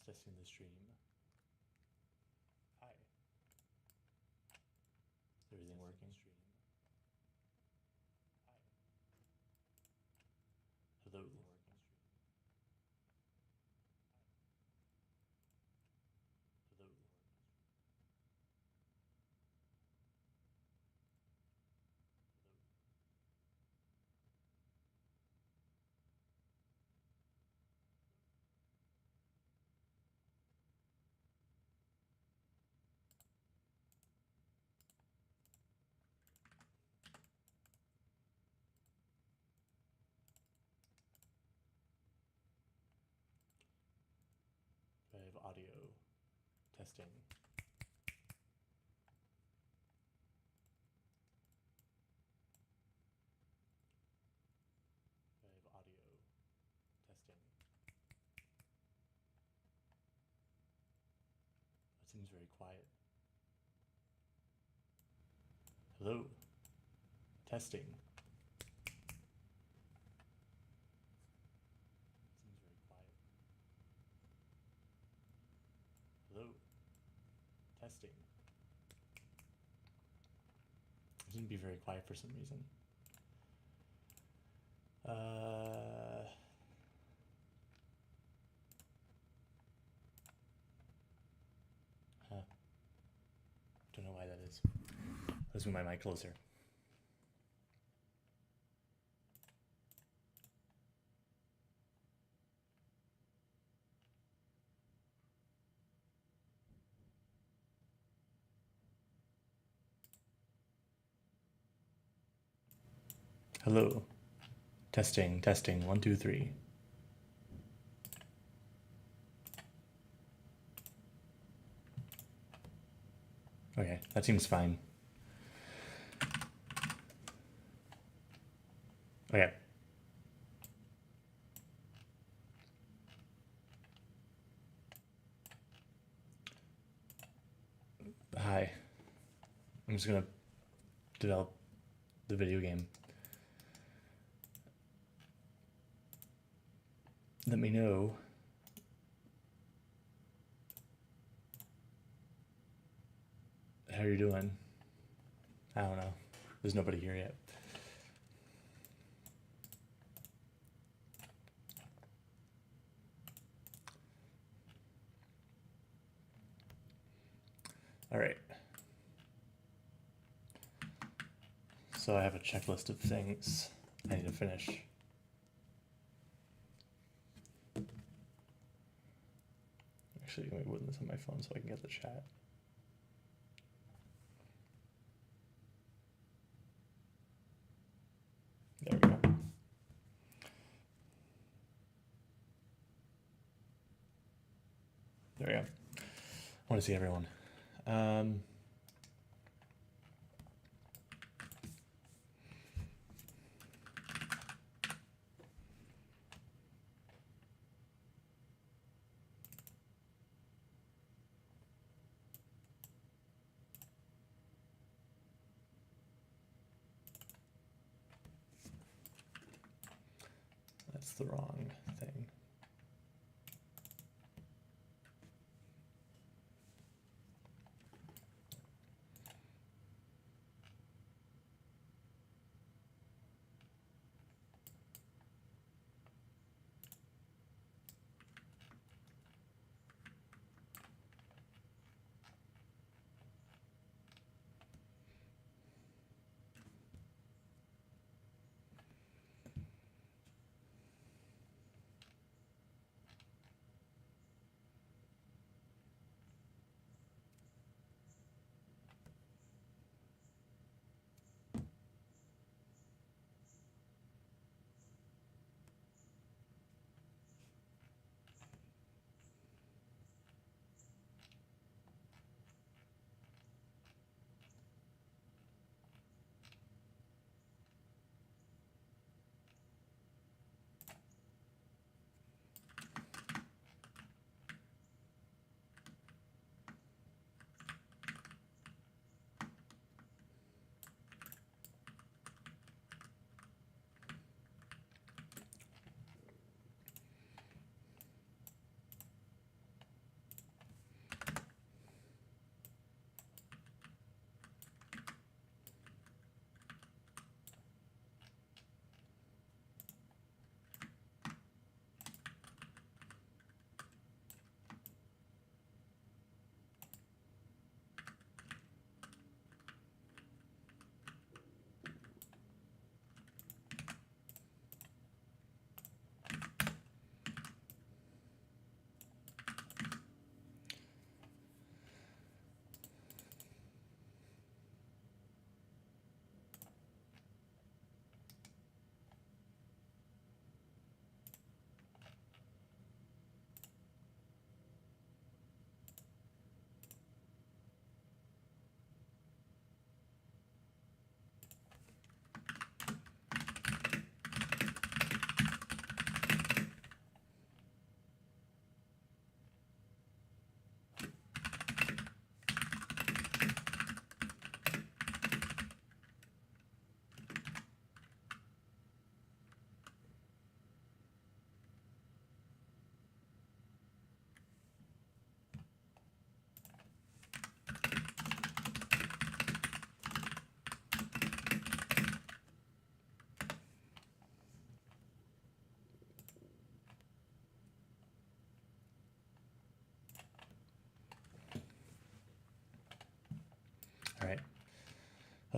Just testing the stream. Hi. Is everything working? Hi. Hello. Hello. I have audio testing. I have audio testing. That seems very quiet. Hello. Testing. Seems very quiet. Hello. Testing. It seems to be very quiet for some reason. Huh. Don't know why that is. Let's move my mic closer. Hello. Testing, testing, 1, 2, 3. Okay, that seems fine. Okay. Hi. I'm just gonna develop the video game. Let me know how you're doing. I don't know. There's nobody here yet. All right. So I have a checklist of things I need to finish. Actually, let me put this on my phone so I can get the chat. There we go. There we go. I want to see everyone. That's the wrong thing.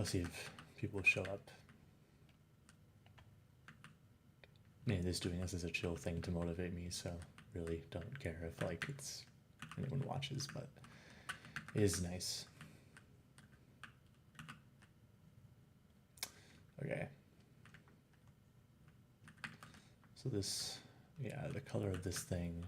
I'll see if people show up. I mean, this doing this is a chill thing to motivate me, so really don't care if like it's anyone watches, but it is nice. Okay. So this, yeah, the color of this thing.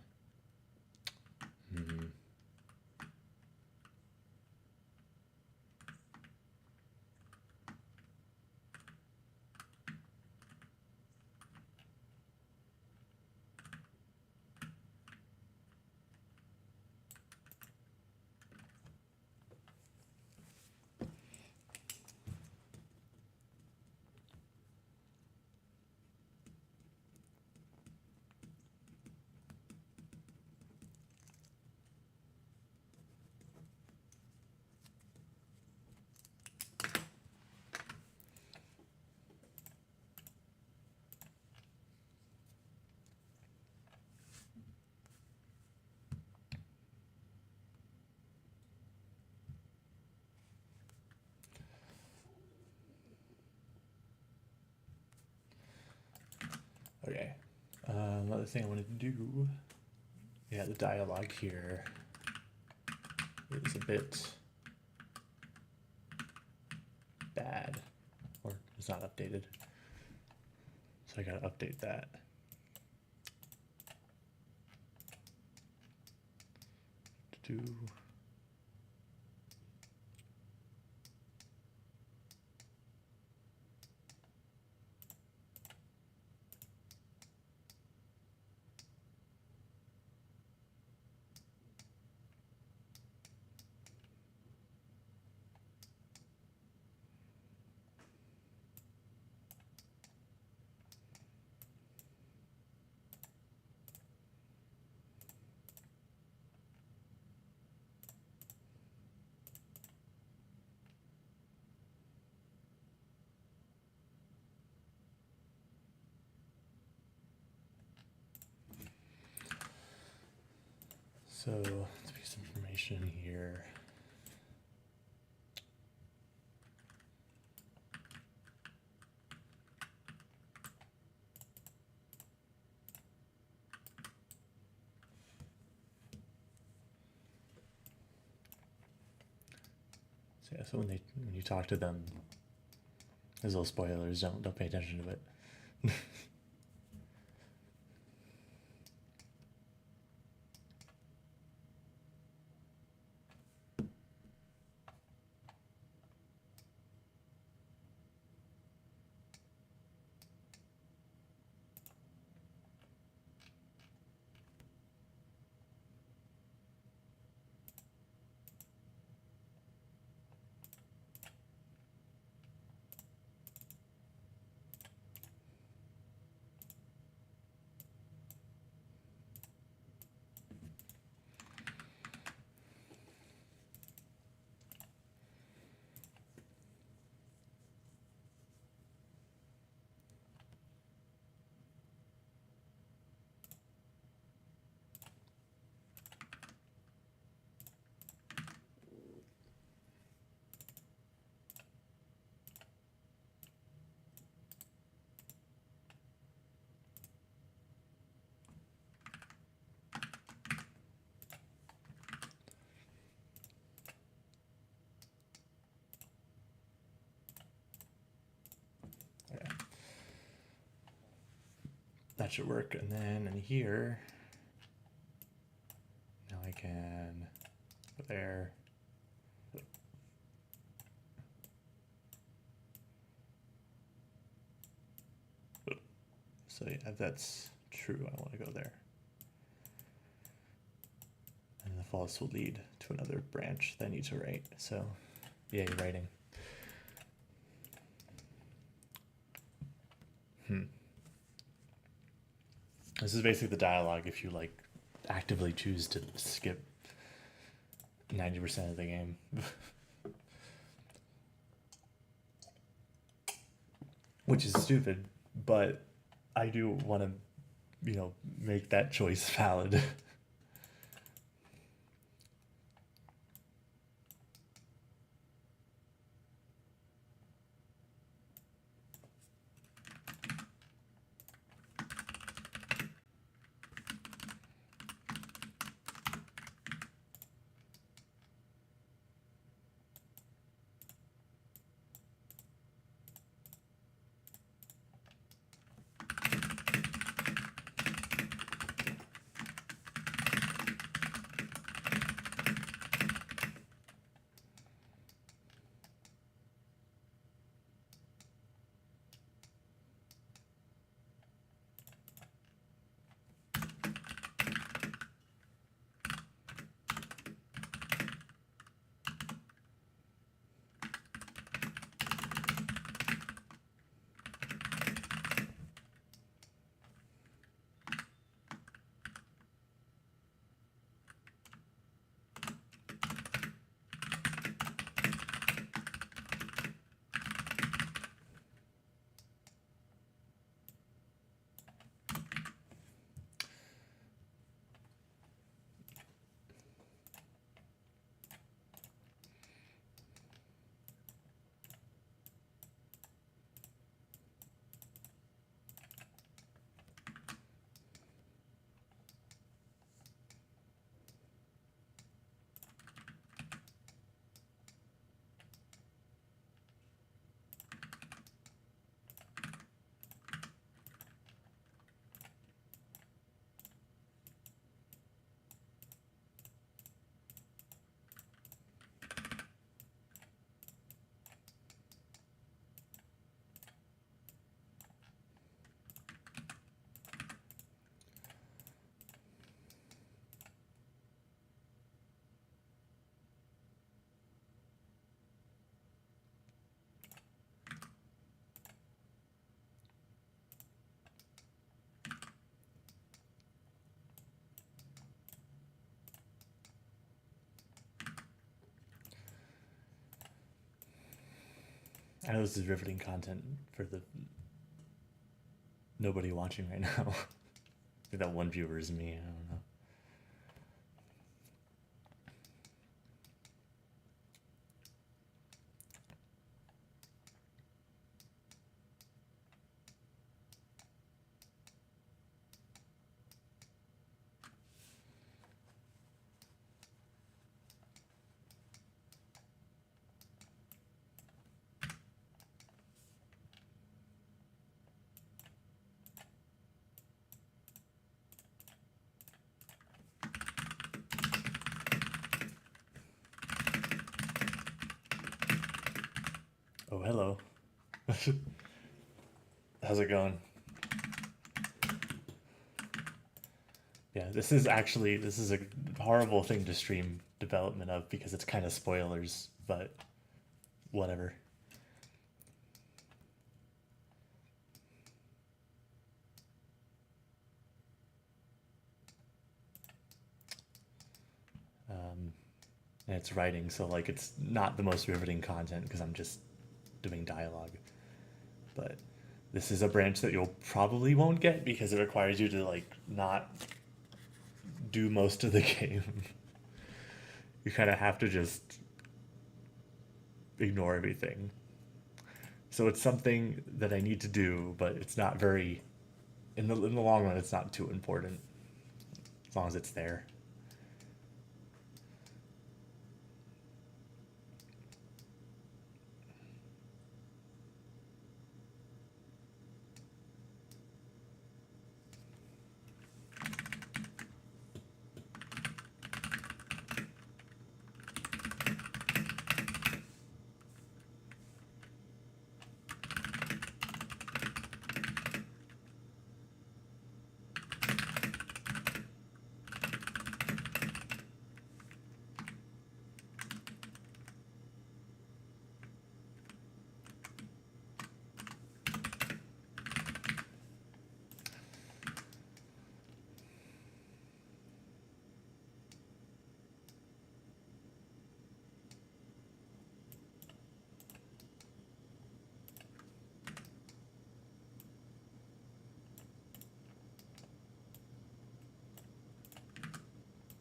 Okay, another thing I wanted to do, yeah, the dialogue here is a bit bad, or it's not updated, so I gotta update that. Do so let's put some information here. So yeah, so when you talk to them, there's little spoilers. Don't pay attention to it. Okay. That should work. And then in here, now I can go there. So yeah, if that's true, I want to go there. And the false will lead to another branch that I need to write. So yay, writing. This is basically the dialogue if you like actively choose to skip 90% of the game. Which is stupid, but I do want to, you know, make that choice valid. I know this is riveting content for the nobody watching right now. I think that one viewer is me. I don't know. Oh, hello. How's it going? Yeah, this is a horrible thing to stream development of because it's kind of spoilers, but whatever. And it's writing, so like it's not the most riveting content because I'm just doing dialogue. But this is a branch that you'll probably won't get because it requires you to like not do most of the game. You kind of have to just ignore everything. So it's something that I need to do, but it's not very in the long run it's not too important as long as it's there.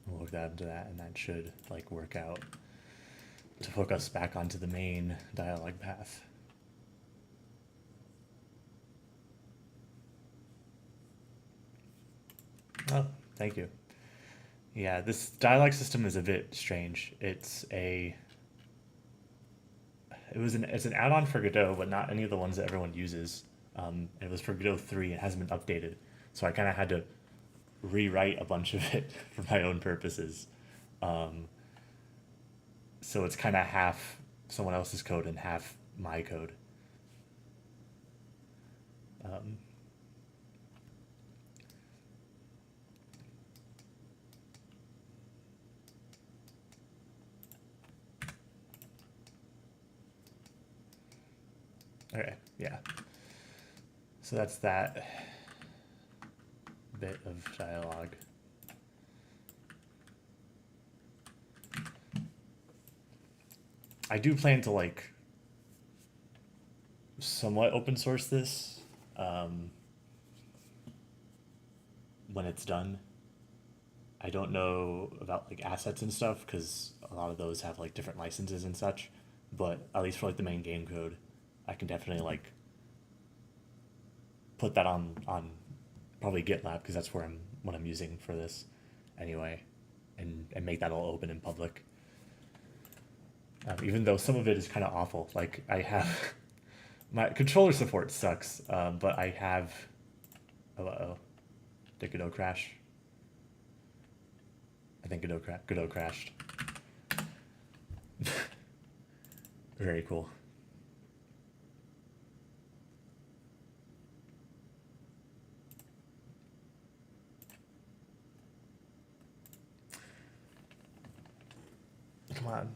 We'll hook that into that, and that should like work out to hook us back onto the main dialogue path. Oh, thank you. Yeah, this dialogue system is a bit strange. It's an add-on for Godot, but not any of the ones that everyone uses. It was for Godot 3. It hasn't been updated, so I kind of had to rewrite a bunch of it for my own purposes. So it's kind of half someone else's code and half my code. Um, okay, yeah. So that's that bit of dialogue. I do plan to like somewhat open source this when it's done. I don't know about like assets and stuff because a lot of those have like different licenses and such. But at least for like the main game code, I can definitely like put that on probably GitLab because that's where I'm what I'm using for this anyway, and make that all open in public. Even though some of it is kind of awful, like I have my controller support sucks, but I have. Oh, uh-oh. Did Godot crash? I think Godot crashed. Very cool. Come on.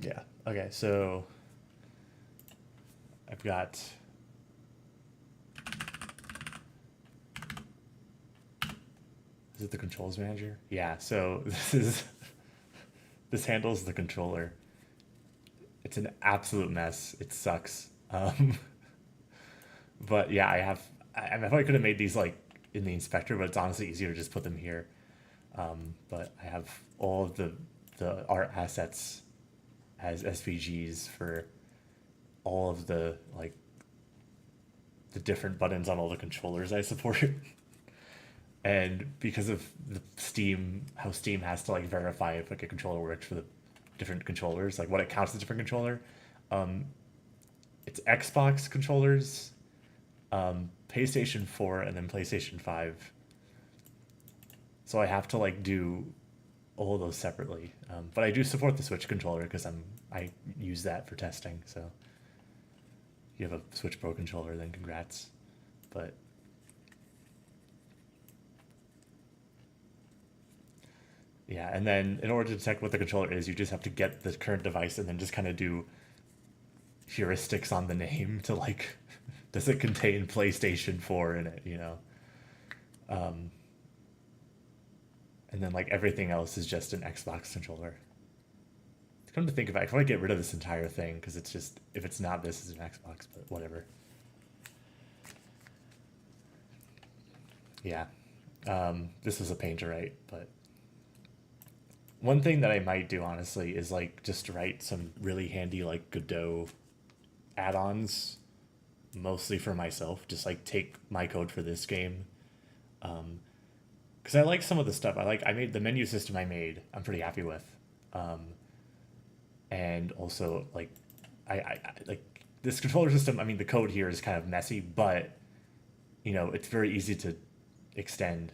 Yeah. Okay, so I've got is it the controls manager? Yeah, so this handles the controller. It's an absolute mess. It sucks. But yeah, I probably could have made these like in the inspector, but it's honestly easier to just put them here. But I have all of the art assets as SVGs for all of the like the different buttons on all the controllers I support. And because of the Steam, how Steam has to like verify if like a controller works for the different controllers, like what it counts as a different controller, it's Xbox controllers, PlayStation 4, and then PlayStation 5. So I have to like do all of those separately. But I do support the Switch controller because I use that for testing. So if you have a Switch Pro controller, then congrats. But yeah, and then in order to detect what the controller is, you just have to get the current device and then just kind of do heuristics on the name to like, does it contain PlayStation 4 in it, you know? And then like everything else is just an Xbox controller. Come to think of it, I can probably get rid of this entire thing because it's just, if it's not this, it's an Xbox, but whatever. Yeah. This was a pain to write, but one thing that I might do honestly is like just write some really handy like Godot add-ons, mostly for myself. Just like take my code for this game, because I like some of the stuff. I made the menu system I made. I'm pretty happy with, and also like I like this controller system. I mean, the code here is kind of messy, but you know it's very easy to extend.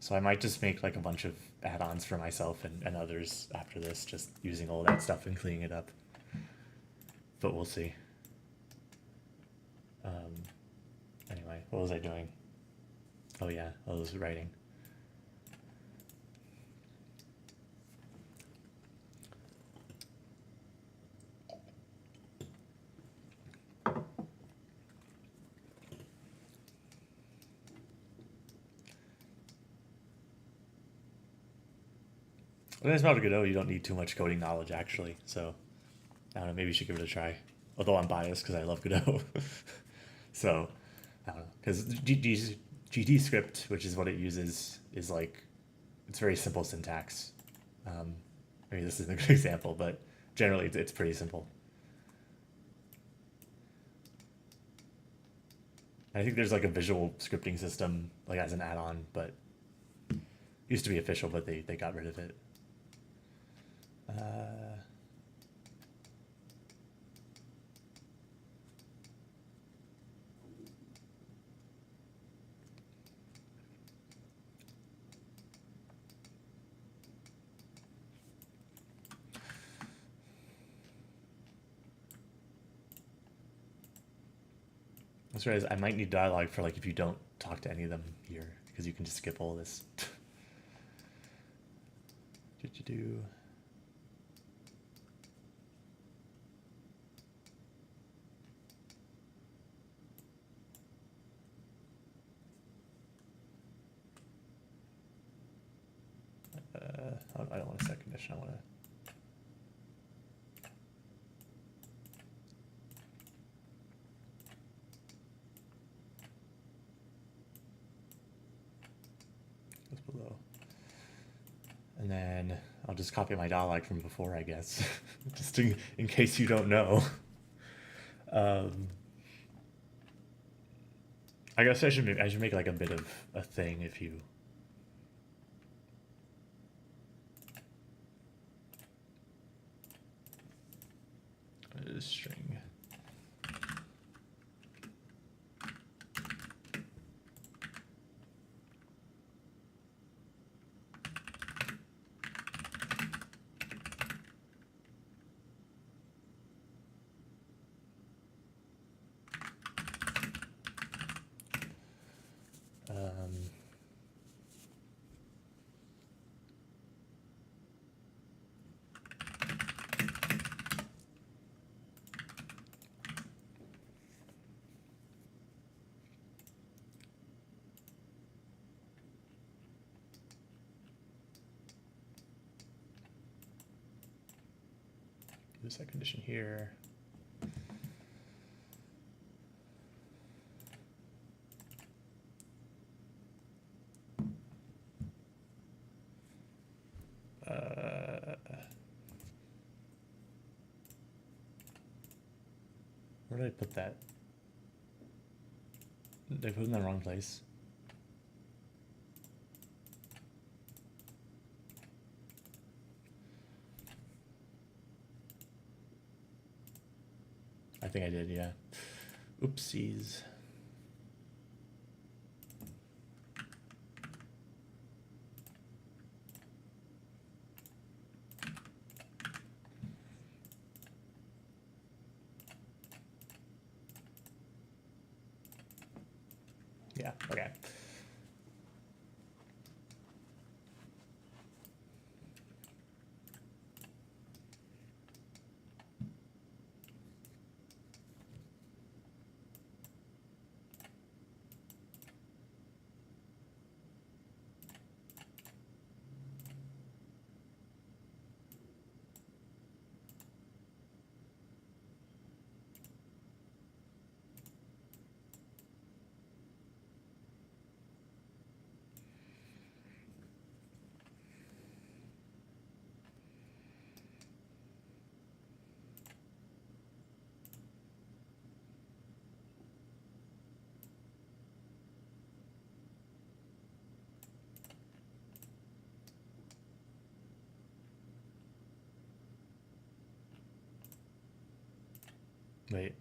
So I might just make like a bunch of add-ons for myself and others after this, just using all that stuff and cleaning it up. But we'll see. Anyway, what was I doing? Oh yeah, I was writing. When it's about Godot, you don't need too much coding knowledge actually. So I don't know. Maybe you should give it a try. Although I'm biased because I love Godot. So I don't know, because GT script, which is what it uses, is like it's very simple syntax. I mean, this isn't a good example, but generally it's pretty simple. I think there's like a visual scripting system like as an add-on, but used to be official, but they got rid of it. That's right. I might need dialogue for like if you don't talk to any of them here, because you can just skip all this. Did you do? I don't want a set condition. I want to. Goes below. And then I'll just copy my dialogue from before, I guess, just in case you don't know. I guess I should make like a bit of a thing if you. String. set condition here. Where did I put that? Did I put it in the wrong place? I think I did, yeah. Oopsies. Yeah, okay. Wait.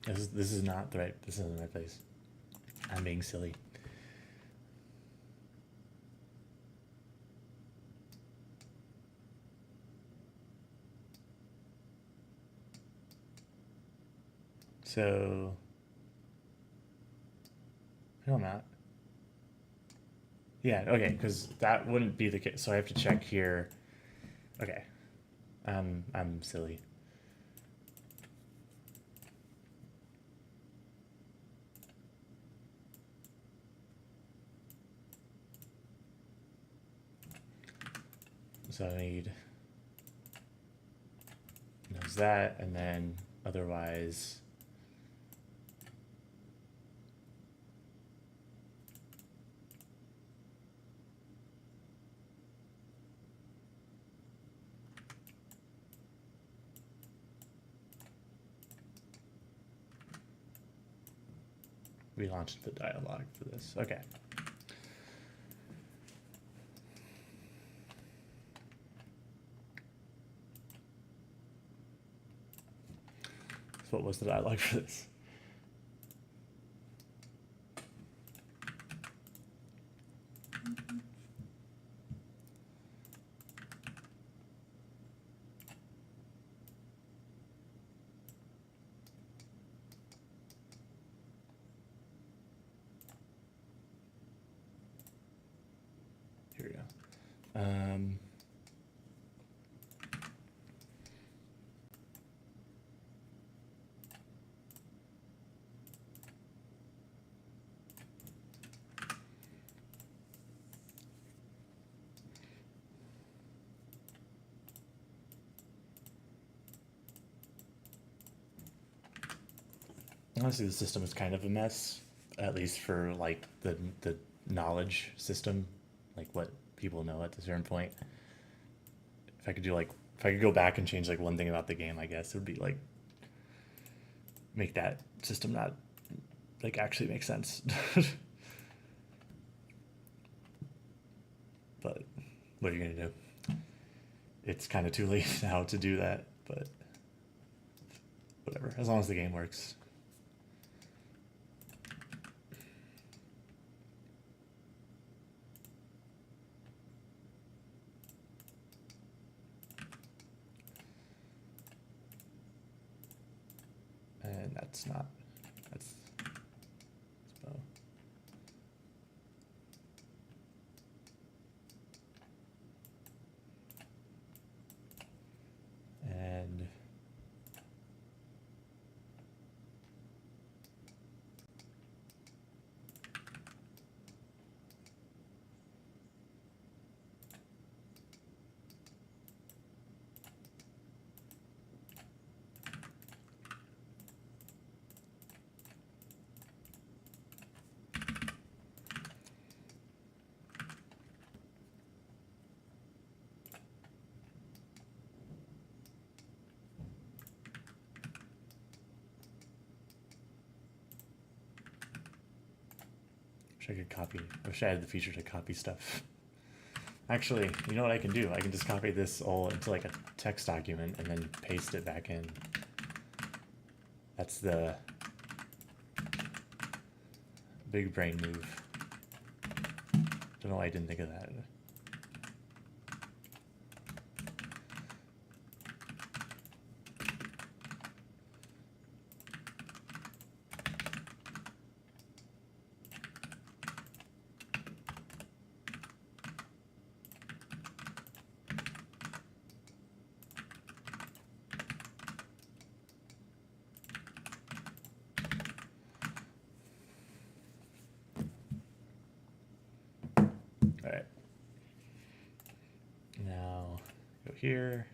This is not the right, this isn't the right place. I'm being silly. So, no, I'm not. Yeah, okay, because that wouldn't be the case. So I have to check here. Okay, I'm silly. So I need knows that, and then otherwise. We launched the dialog for this. Okay. So what was the dialog for this? Here we go. Honestly, the system is kind of a mess, at least for like the knowledge system, like what people know at a certain point. If I could do like, if I could go back and change like one thing about the game, I guess it would be like make that system not like actually make sense. But what are you gonna do? It's kind of too late now to do that, but whatever, as long as the game works. And that's not, that's bow. And Wish I could copy. I wish I had the feature to copy stuff. Actually, you know what I can do? I can just copy this all into like a text document and then paste it back in. That's the big brain move. Don't know why I didn't think of that. Alright. Now go here.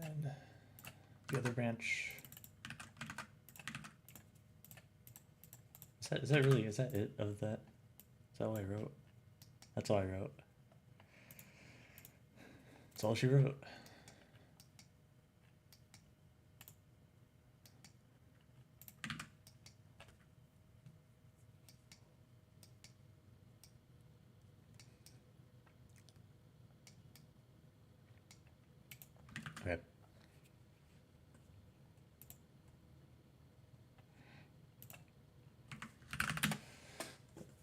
And the other branch. Is that really, is that it of that? Is that all I wrote? That's all I wrote. That's all she wrote. Okay.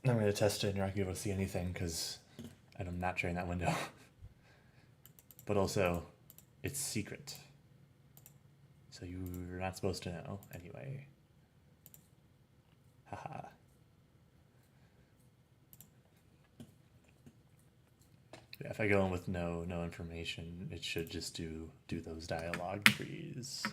I'm going to test it and you're not going to be able to see anything because I'm not sharing that window. But also, it's secret. So you're not supposed to know anyway. Haha. Yeah, if I go in with no information, it should just do those dialogue trees.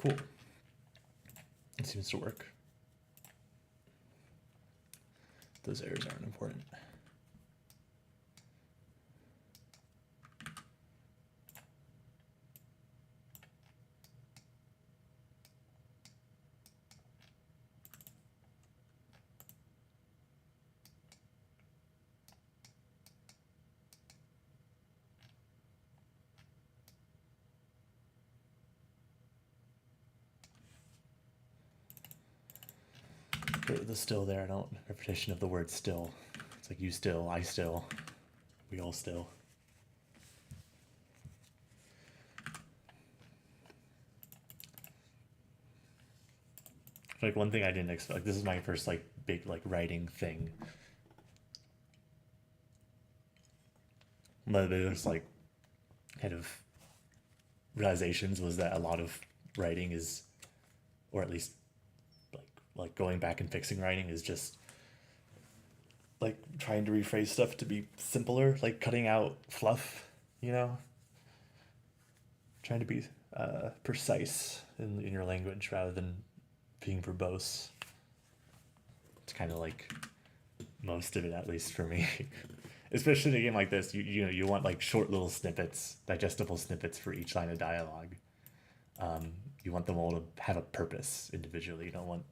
Cool. It seems to work. Those errors aren't important. The still there, I don't repetition of the word still. It's like you still, I still, we all still. Like one thing I didn't expect, like this is my first like big like writing thing. One of the biggest like kind of realizations was that a lot of writing is, or at least like going back and fixing writing is just like trying to rephrase stuff to be simpler, like cutting out fluff, you know, trying to be precise in your language rather than being verbose. It's kind of like most of it, at least for me. Especially in a game like this, you know you want like short little snippets, digestible snippets for each line of dialogue. You want them all to have a purpose individually. You don't want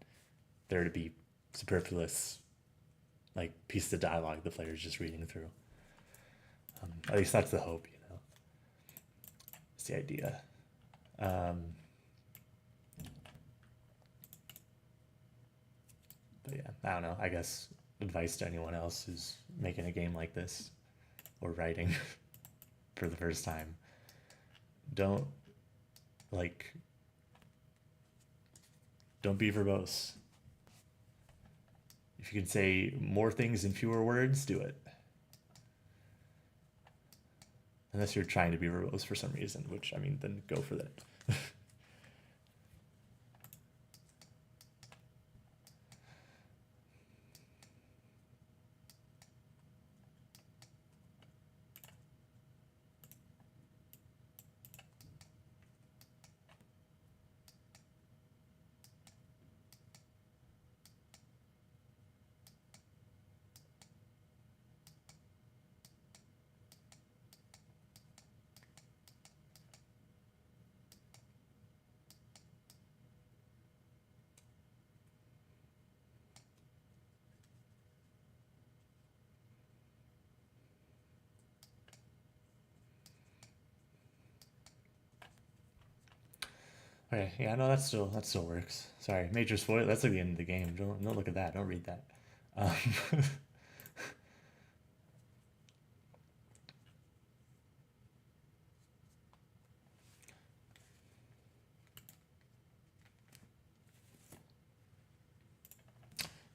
there to be superfluous like pieces of dialogue the player's just reading through. At least that's the hope, you know. It's the idea. But yeah, I don't know. I guess advice to anyone else who's making a game like this or writing for the first time: don't like don't be verbose. If you can say more things in fewer words, do it. Unless you're trying to be verbose for some reason, which I mean, then go for that. Okay, yeah, no, that still works. Sorry, major spoiler. That's like the end of the game. Don't look at that. Don't read that. Um,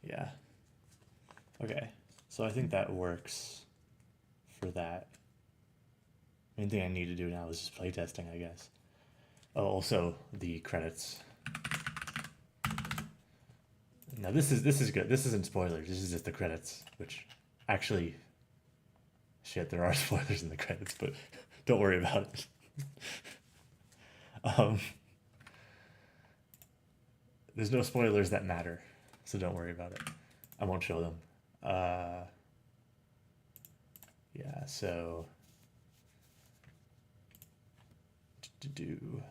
yeah. Okay, so I think that works for that. Main thing I need to do now is just playtesting, I guess. Oh, also the credits. Now this is good. This isn't spoilers. This is just the credits, which actually, shit, there are spoilers in the credits, but don't worry about it. um, there's no spoilers that matter, so don't worry about it. I won't show them. Yeah, so to do.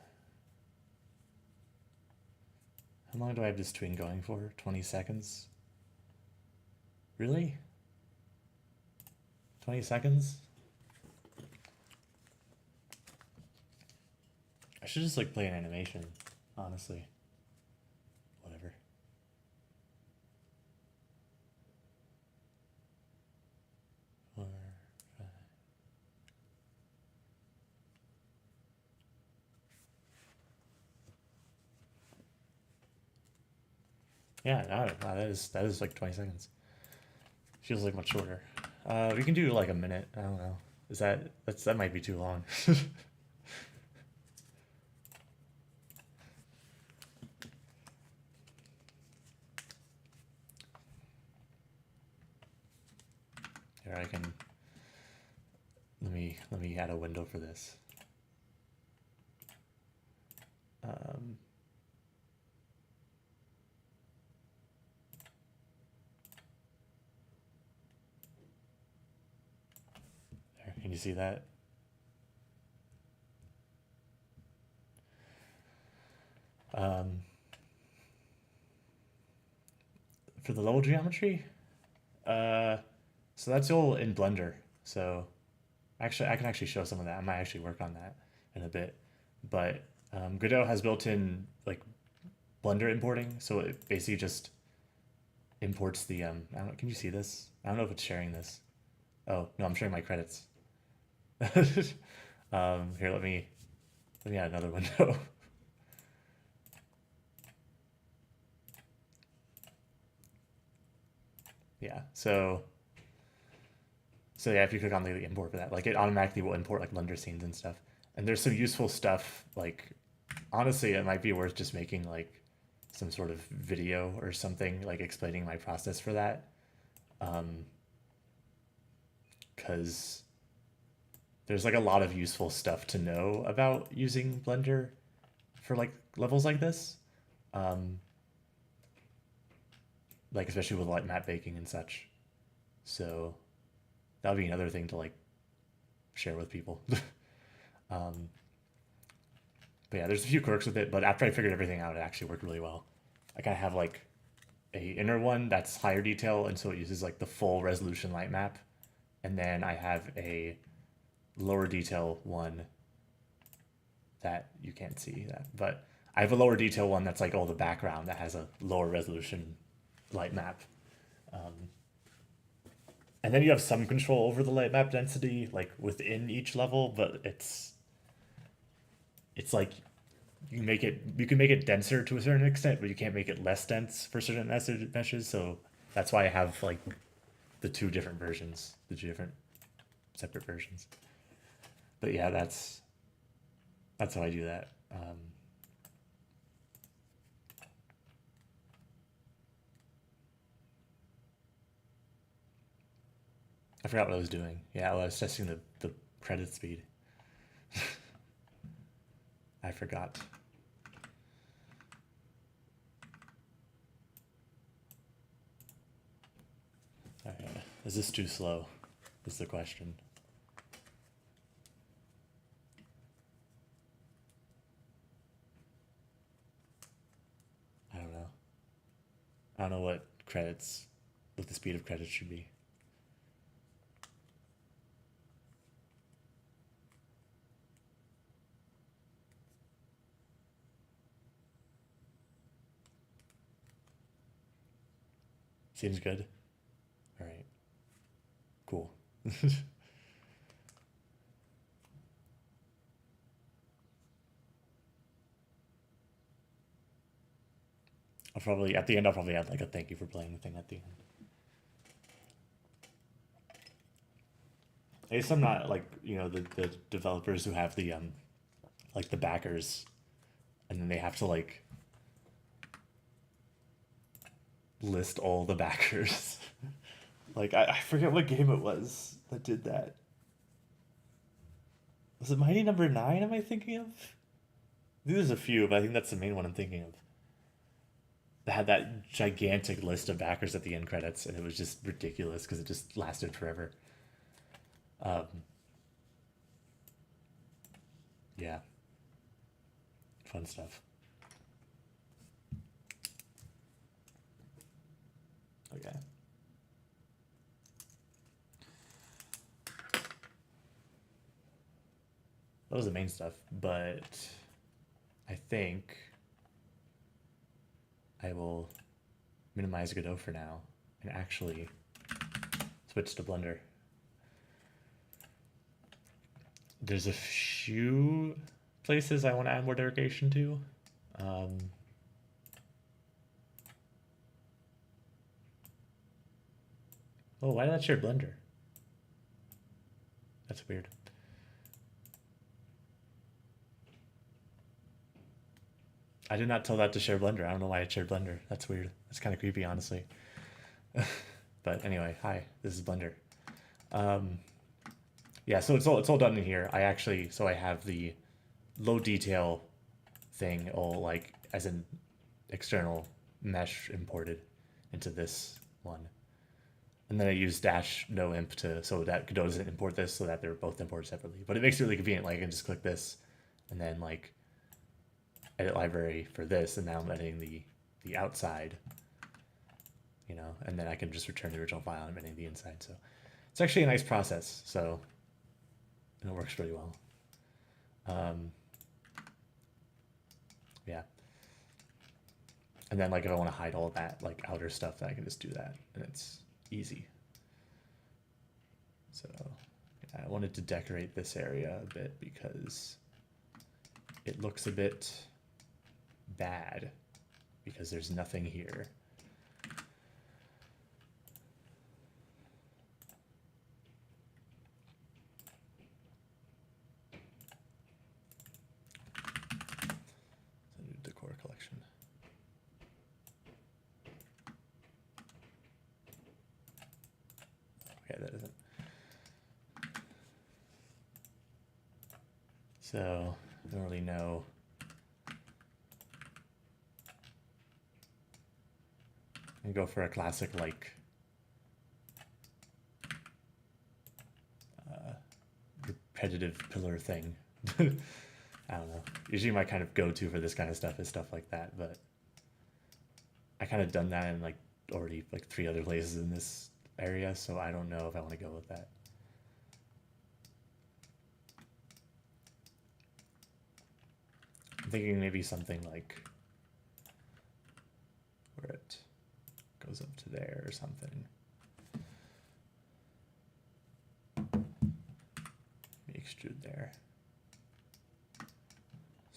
How long do I have this twin going for? 20 seconds? Really? 20 seconds? I should just like play an animation, honestly. Whatever. Four, five. Yeah, no, wow, that is like 20 seconds. Feels like much shorter. We can do like a minute. I don't know. Is that might be too long. Here I can let me add a window for this. Can you see that? Um, for the level geometry, uh, so that's all in Blender. So actually, I can actually show some of that. I might actually work on that in a bit. But Godot has built-in like Blender importing, so it basically just imports the I don't know, can you see this? I don't know if it's sharing this. Oh no, I'm sharing my credits. Here, let me add another window. Yeah, so yeah, if you click on the import for that, like it automatically will import like Blender scenes and stuff. And there's some useful stuff. Like honestly, it might be worth just making like some sort of video or something like explaining my process for that. Because there's like a lot of useful stuff to know about using Blender for like levels like this. Um, like especially with like map baking and such. So that would be another thing to like share with people. um, but yeah, there's a few quirks with it. But after I figured everything out, it actually worked really well. Like I have like a inner one that's higher detail, and so it uses like the full resolution light map, and then I have a lower detail one that you can't see that, but I have a lower detail one that's like all the background that has a lower resolution light map. And then you have some control over the light map density, like within each level, but it's like you can make it denser to a certain extent, but you can't make it less dense for certain meshes. So that's why I have like the two different versions, the two different separate versions. But yeah, that's how I do that. I forgot what I was doing. Yeah, well, I was testing the credit speed. I forgot. Okay. Is this too slow? Is the question. I don't know. I don't know what the speed of credits should be. Seems good. All right. Cool. At the end I'll probably add like a thank you for playing thing at the end. I guess I'm not like the developers who have the like the backers, and then they have to like list all the backers. Like I forget what game it was that did that. Was it Mighty Number Nine? Am I thinking of? I think there's a few, but I think that's the main one I'm thinking of. They had that gigantic list of backers at the end credits, and it was just ridiculous because it just lasted forever. Um, yeah, fun stuff. Okay. That was the main stuff, but I think I will minimize Godot for now and actually switch to Blender. There's a few places I want to add more derogation to. Oh, why did that share Blender? That's weird. I did not tell that to share Blender. I don't know why it shared Blender. That's weird. That's kind of creepy, honestly. But anyway, hi, this is Blender. Yeah, so it's all done in here. I have the low detail thing all like as an external mesh imported into this one. And then I use dash no imp to, so that Godot doesn't import this, so that they're both imported separately. But it makes it really convenient. Like I can just click this and then like edit library for this, and now I'm editing the outside, you know, and then I can just return the original file and I'm editing the inside. So it's actually a nice process. So and it works pretty well. Yeah. And then like if I want to hide all of that like outer stuff, then I can just do that, and it's easy. So yeah, I wanted to decorate this area a bit because it looks a bit bad because there's nothing here. New decor collection. Okay, that isn't. So I don't really know. And go for a classic like repetitive pillar thing. I don't know. Usually my kind of go-to for this kind of stuff is stuff like that, but I kind of done that in like already like 3 other places in this area, so I don't know if I want to go with that. I'm thinking maybe something like where it goes up to there or something. Maybe extrude there.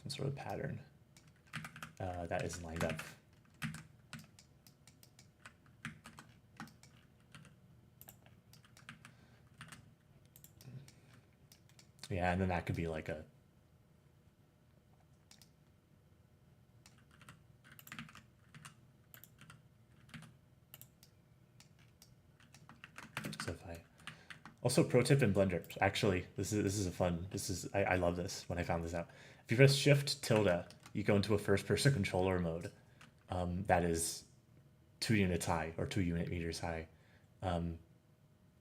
Some sort of pattern that is lined up. Yeah, and then that could be like a so if I also pro tip in Blender, actually this is a fun, I love this when I found this out. If you press shift tilde, you go into a first person controller mode that is 2 units high or 2 unit meters high. And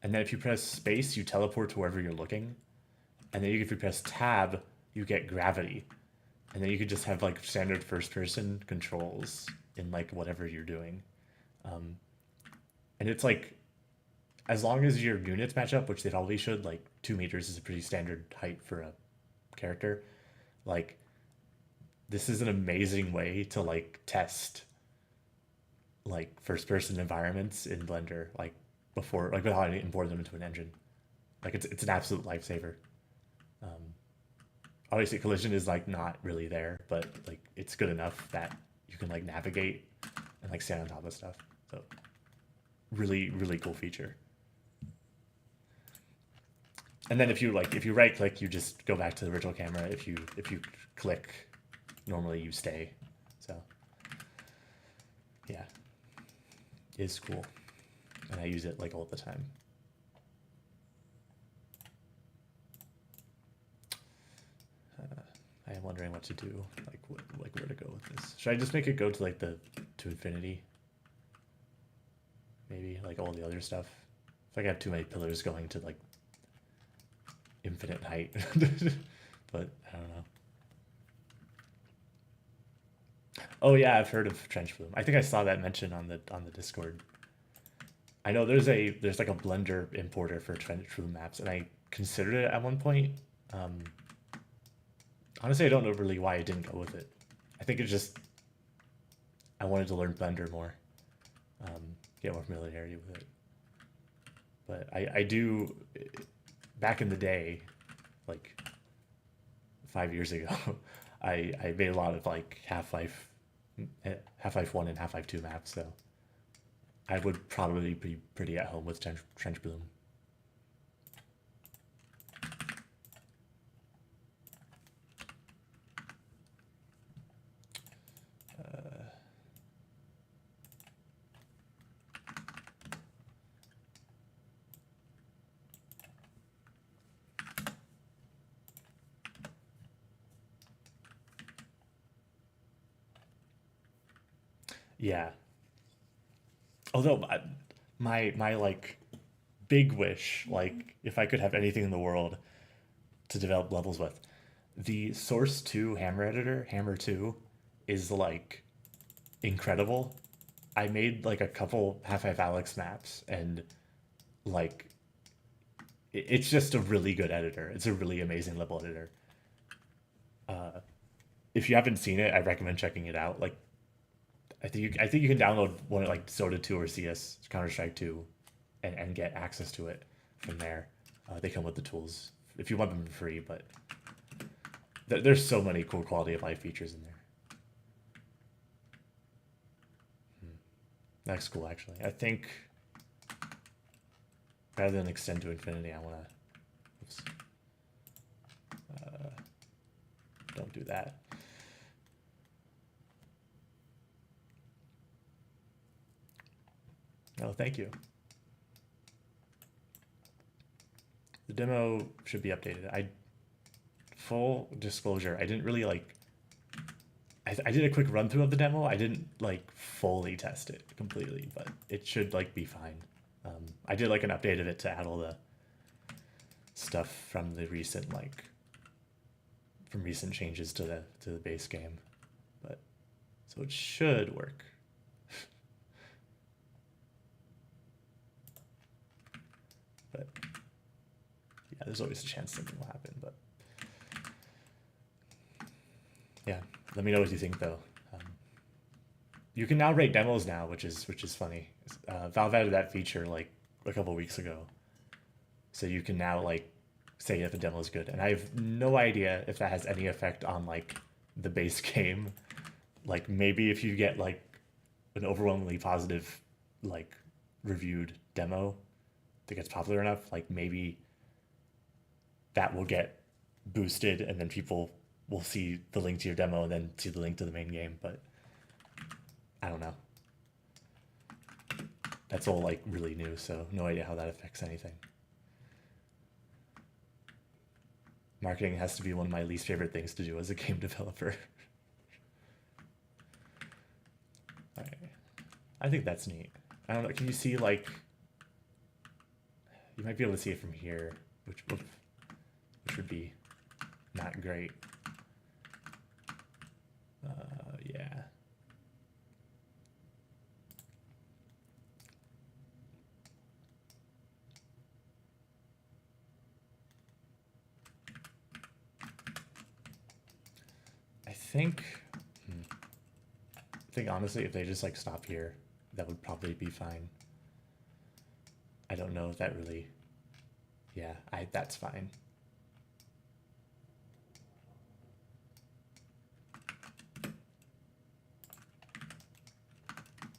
then if you press space, you teleport to wherever you're looking. And then if you press tab, you get gravity. And then you could just have like standard first person controls in like whatever you're doing. And it's like, as long as your units match up, which they probably should, like 2 meters is a pretty standard height for a character. Like, this is an amazing way to like test like first person environments in Blender, like before, like without importing them into an engine. Like it's an absolute lifesaver. Obviously collision is like not really there, but like it's good enough that you can like navigate and like stand on top of stuff. So really, really cool feature. And then if you right click, you just go back to the original camera. If you click, normally you stay. So yeah, it's cool, and I use it like all the time. I am wondering what to do, like where to go with this. Should I just make it go to like to infinity? Maybe like all the other stuff. If I have too many pillars going to like infinite height, but I don't know. Oh yeah, I've heard of trench bloom. I think I saw that mentioned on the Discord. I know there's like a Blender importer for trench bloom maps, and I considered it at one point. Honestly, I don't know really why I didn't go with it. I think it's just I wanted to learn Blender more, get more familiarity with it. But I do, back in the day, like 5 years ago, I made a lot of like Half-Life 1 and Half-Life 2 maps, so I would probably be pretty at home with trench bloom. Yeah. Although my like big wish, like if I could have anything in the world to develop levels with, the Source 2 Hammer editor, Hammer 2, is like incredible. I made like a couple Half-Life Alex maps, and like it's just a really good editor. It's a really amazing level editor. If you haven't seen it, I recommend checking it out. Like I think you can download one like Dota 2 or CS Counter Strike 2, and get access to it from there. They come with the tools if you want them for free, but there's so many cool quality of life features in there. That's cool, actually. I think rather than extend to infinity, I want to. Oops. Don't do that. No, thank you. The demo should be updated. Full disclosure, I didn't really like. I did a quick run through of the demo. I didn't like fully test it completely, but it should like be fine. I did like an update of it to add all the stuff from the recent from recent changes to the base game, but so it should work. But yeah, there's always a chance something will happen. But yeah, let me know what you think though. You can now rate demos now, which is funny. Valve added that feature like a couple weeks ago, so you can now like say if a demo is good. And I have no idea if that has any effect on like the base game. Like maybe if you get like an overwhelmingly positive like reviewed demo that gets popular enough, like maybe that will get boosted, and then people will see the link to your demo and then see the link to the main game. But I don't know. That's all like really new, so no idea how that affects anything. Marketing has to be one of my least favorite things to do as a game developer. All right. I think that's neat. I don't know. Can you see like? You might be able to see it from here, which would be not great. Yeah. I think honestly, if they just like stop here, that would probably be fine. I don't know if that really. Yeah, that's fine.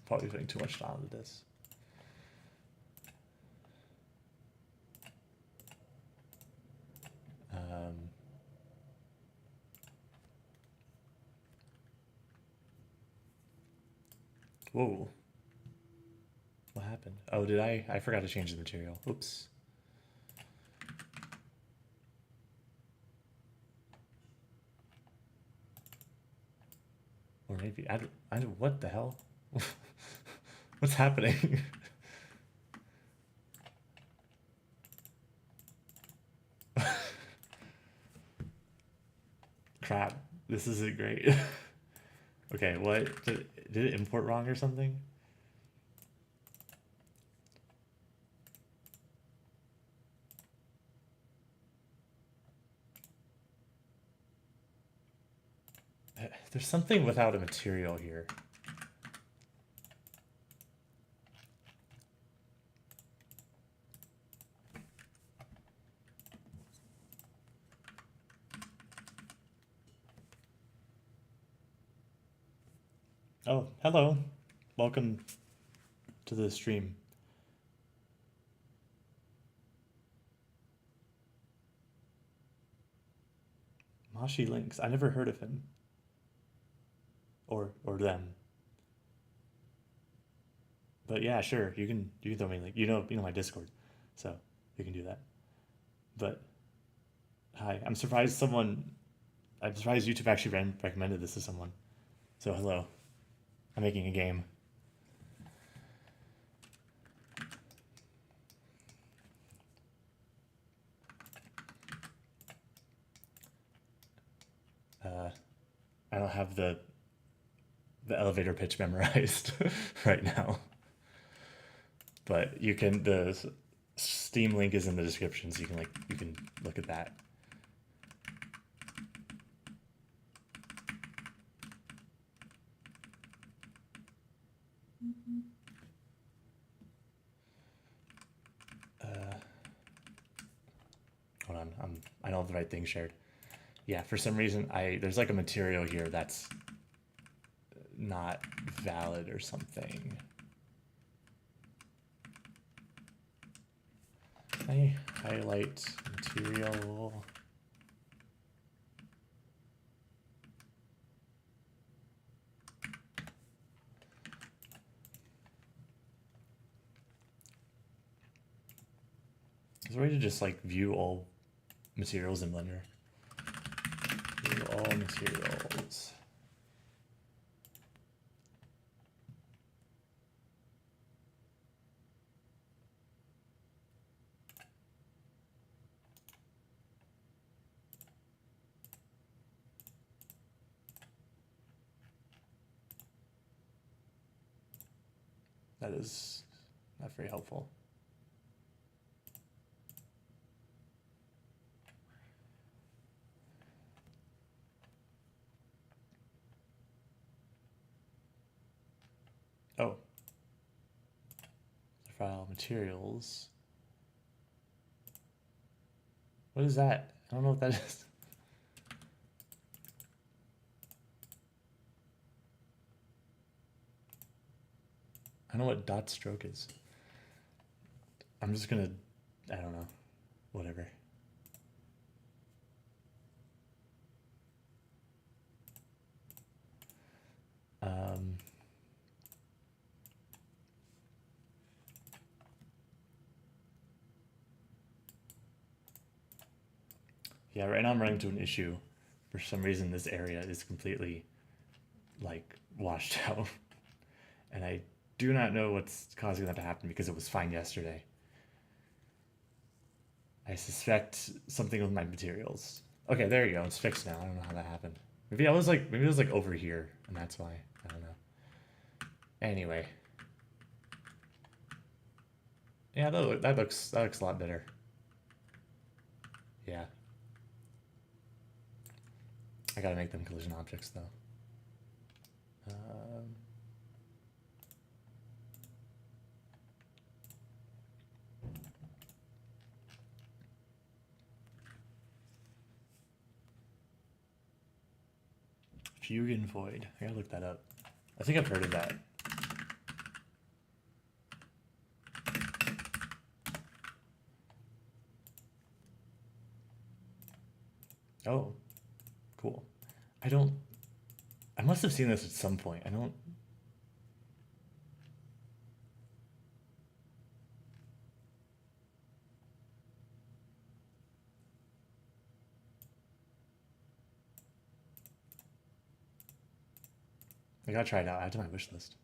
Probably putting too much thought into this. Whoa. What happened? Oh, did I? I forgot to change the material. Oops. Or maybe I don't. What the hell? What's happening? Crap. This isn't great. Okay, what? Did it import wrong or something? There's something without a material here. Oh, hello. Welcome to the stream. Mashi Links. I never heard of him. Or them. But yeah, sure. You can throw me a link. You know my Discord, so you can do that. But hi, I'm surprised YouTube actually recommended this to someone. So hello. I'm making a game. I don't have the elevator pitch memorized right now, but you can the Steam link is in the description, so you can look at that. Hold on, I don't have the right thing shared. Yeah, for some reason there's like a material here that's not valid or something. I highlight material. Is there a way to just like view all materials in Blender? View all materials. That is not very helpful. Oh. File materials. What is that? I don't know what that is. I don't know what dot stroke is. I'm just gonna, I don't know, whatever. Yeah, right now I'm running into an issue. For some reason, this area is completely like washed out, and I do not know what's causing that to happen because it was fine yesterday. I suspect something with my materials. Okay, there you go. It's fixed now. I don't know how that happened. Maybe it was like over here, and that's why. I don't know. Anyway, yeah, that looks a lot better. Yeah, I gotta make them collision objects though. Fugen Void. I gotta look that up. I think I've heard of that. Oh, cool. I don't. I must have seen this at some point. I don't. I gotta try it out. Add to my wish list.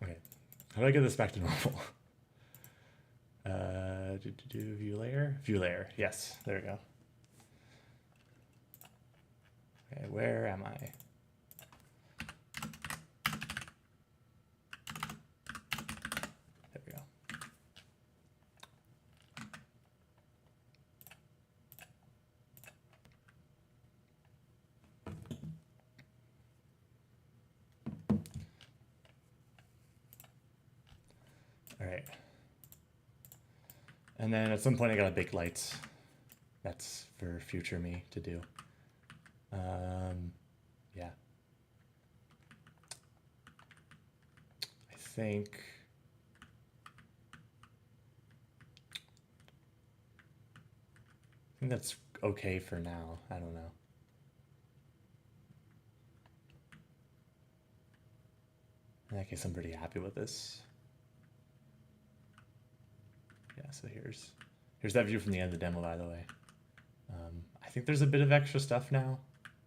Okay. How do I get this back to normal? View layer? View layer. Yes, there we go. Okay, where am I? There we go. All right. And then at some point I gotta bake lights. That's for future me to do. Yeah. I think that's okay for now. I don't know. In that case, I'm pretty happy with this. Yeah, so here's Here's that view from the end of the demo, by the way. I think there's a bit of extra stuff now,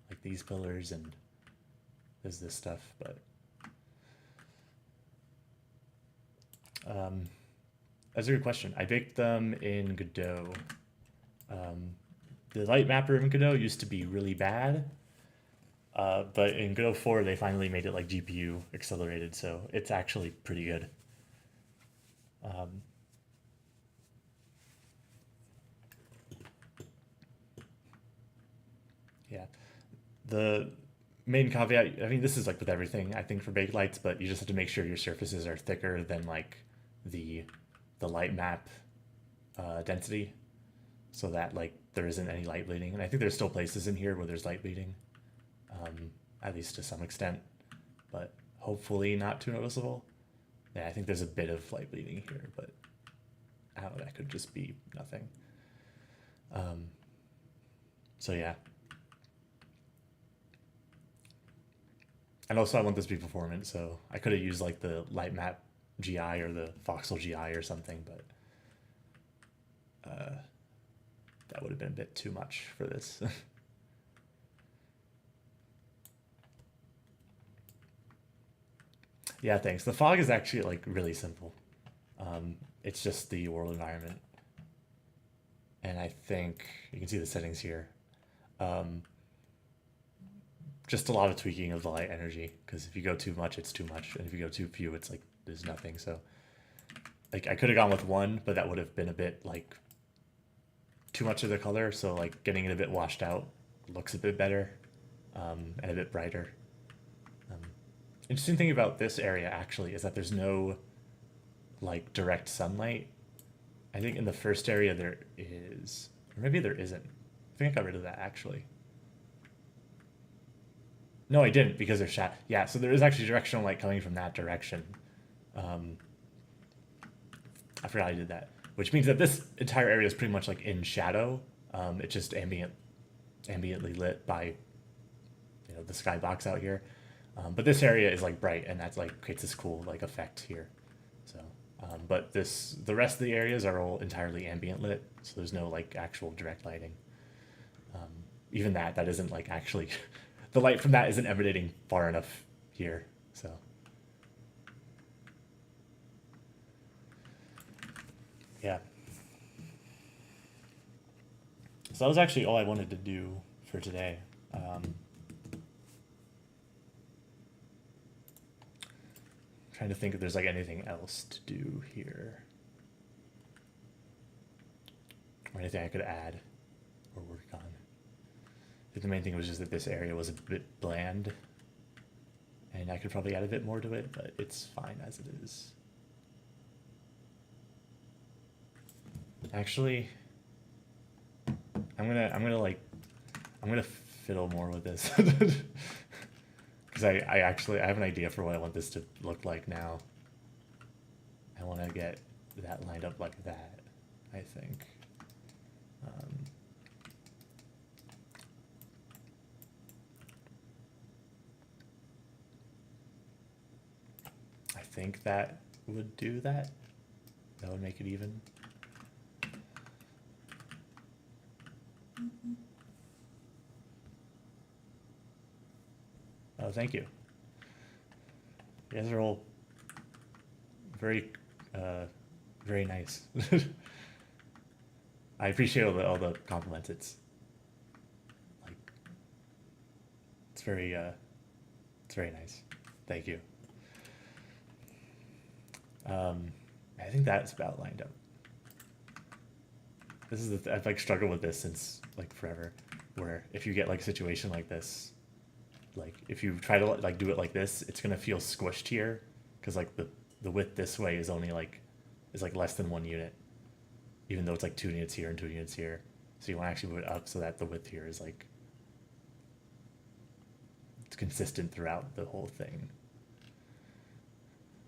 like these pillars and there's this stuff, but that's a good question. I baked them in Godot. The light mapper in Godot used to be really bad, but in Godot 4 they finally made it like GPU accelerated, so it's actually pretty good. Yeah, the main caveat, I mean, this is like with everything, I think, for baked lights, but you just have to make sure your surfaces are thicker than like the light map density, so that like there isn't any light bleeding. And I think there's still places in here where there's light bleeding, at least to some extent, but hopefully not too noticeable. Yeah, I think there's a bit of light bleeding here, but I don't know, that could just be nothing. So yeah. And also I want this to be performant, so I could have used like the light map GI or the voxel GI or something, but that would have been a bit too much for this. Yeah, thanks. The fog is actually like really simple. It's just the world environment. And I think you can see the settings here. Just a lot of tweaking of the light energy, because if you go too much, it's too much. And if you go too few, it's like there's nothing. So like I could have gone with one, but that would have been a bit like too much of the color. So like getting it a bit washed out looks a bit better, and a bit brighter. Interesting thing about this area actually is that there's no like direct sunlight. I think in the first area there is, or maybe there isn't. I think I got rid of that actually. No, I didn't, because there's shadow. Yeah, so there is actually directional light coming from that direction. I forgot I did that, which means that this entire area is pretty much like in shadow. It's just ambiently lit by the skybox out here. But this area is like bright, and that's like creates this cool like effect here. So, but the rest of the areas are all entirely ambient lit, so there's no like actual direct lighting. Even that isn't like actually, the light from that isn't emanating far enough here. So, yeah. So that was actually all I wanted to do for today. Trying to think if there's like anything else to do here, or anything I could add or work on. I think the main thing was just that this area was a bit bland, and I could probably add a bit more to it, but it's fine as it is. Actually, I'm gonna fiddle more with this. Because I have an idea for what I want this to look like now. I want to get that lined up like that, I think. I think that would do that. That would make it even. Oh, thank you. You guys are all very, very nice. I appreciate all the compliments. It's like it's very nice. Thank you. I think that's about lined up. This is I've like struggled with this since like forever, where if you get like a situation like this, like if you try to like do it like this, it's gonna feel squished here, because like the width this way is only like less than 1 unit, even though it's like 2 units here and 2 units here. So you want to actually move it up so that the width here is like it's consistent throughout the whole thing.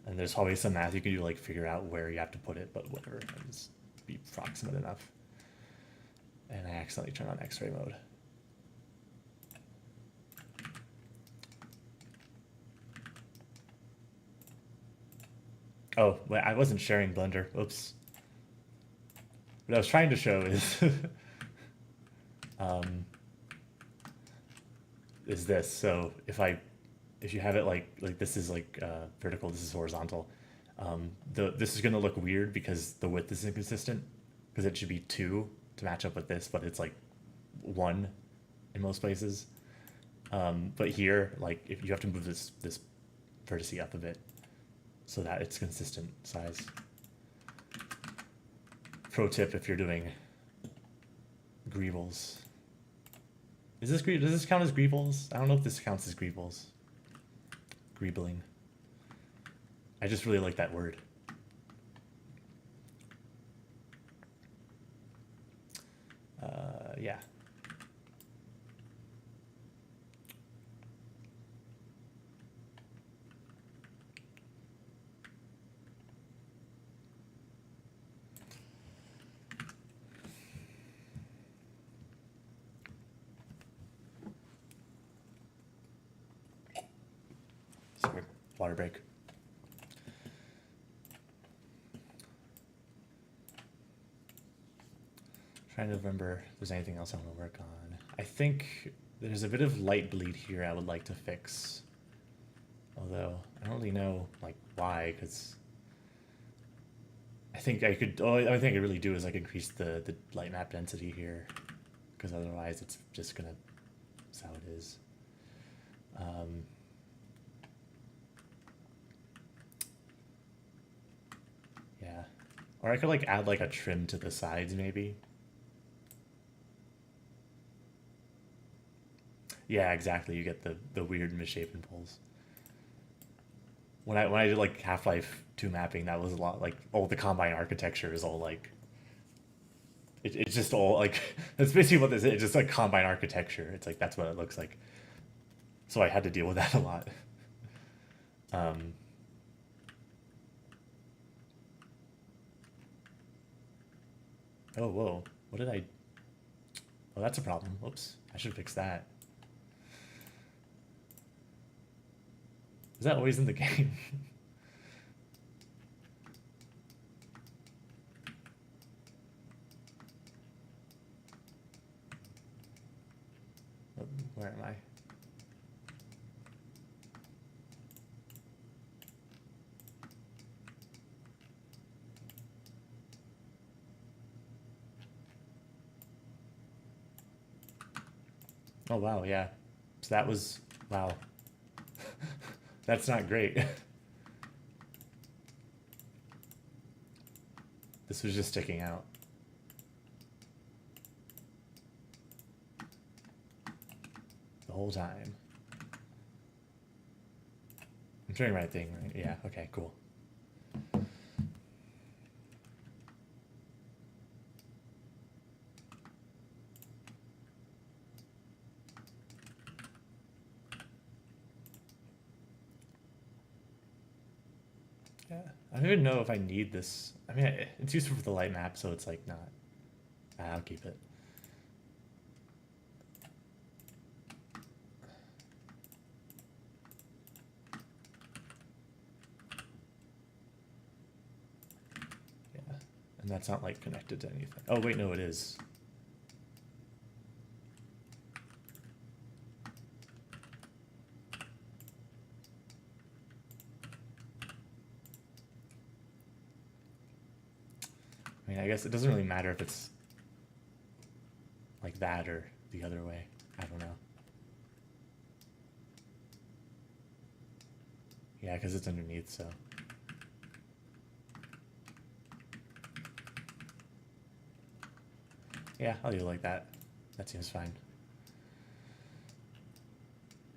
And there's probably some math you can do, like figure out where you have to put it, but whatever, just be proximate enough. And I accidentally turned on X-ray mode. Oh, wait, I wasn't sharing Blender. Oops. what I was trying to show is um, is this. So if you have it like this is like vertical, this is horizontal. This is gonna look weird because the width is inconsistent because it should be 2 to match up with this, but it's like 1 in most places. But here, like if you have to move this vertex up a bit so that it's consistent size. Pro tip if you're doing greebles. Does this count as greebles? I don't know if this counts as greebles. Greebling. I just really like that word. Yeah. Sorry, water break. Trying to remember if there's anything else I want to work on. I think there's a bit of light bleed here I would like to fix. Although I don't really know like why, because I think I could. Oh, the only thing I could really do is like increase the light map density here, because otherwise it's just gonna. That's how it is. Yeah, or I could like add like a trim to the sides maybe. Yeah, exactly. You get the weird misshapen poles. When I did like Half-Life 2 mapping, that was a lot like the Combine architecture is all like it's just all like that's basically what this is. It's just like Combine architecture. It's like that's what it looks like. So I had to deal with that a lot. Um, oh whoa, what did I? Oh, that's a problem. Whoops, I should fix that. Is that always in the game? Where am I? Oh wow, yeah. So that was wow. That's not great. This was just sticking out the whole time. I'm doing the right thing, right? Yeah, okay, cool. Yeah, I don't even know if I need this. I mean, it's useful for the light map, so it's like not. I'll keep it. Yeah, and that's not like connected to anything. Oh wait, no, it is. I mean, I guess it doesn't really matter if it's like that or the other way. I don't know. Yeah, because it's underneath, so. Yeah, I'll leave it like that. That seems fine.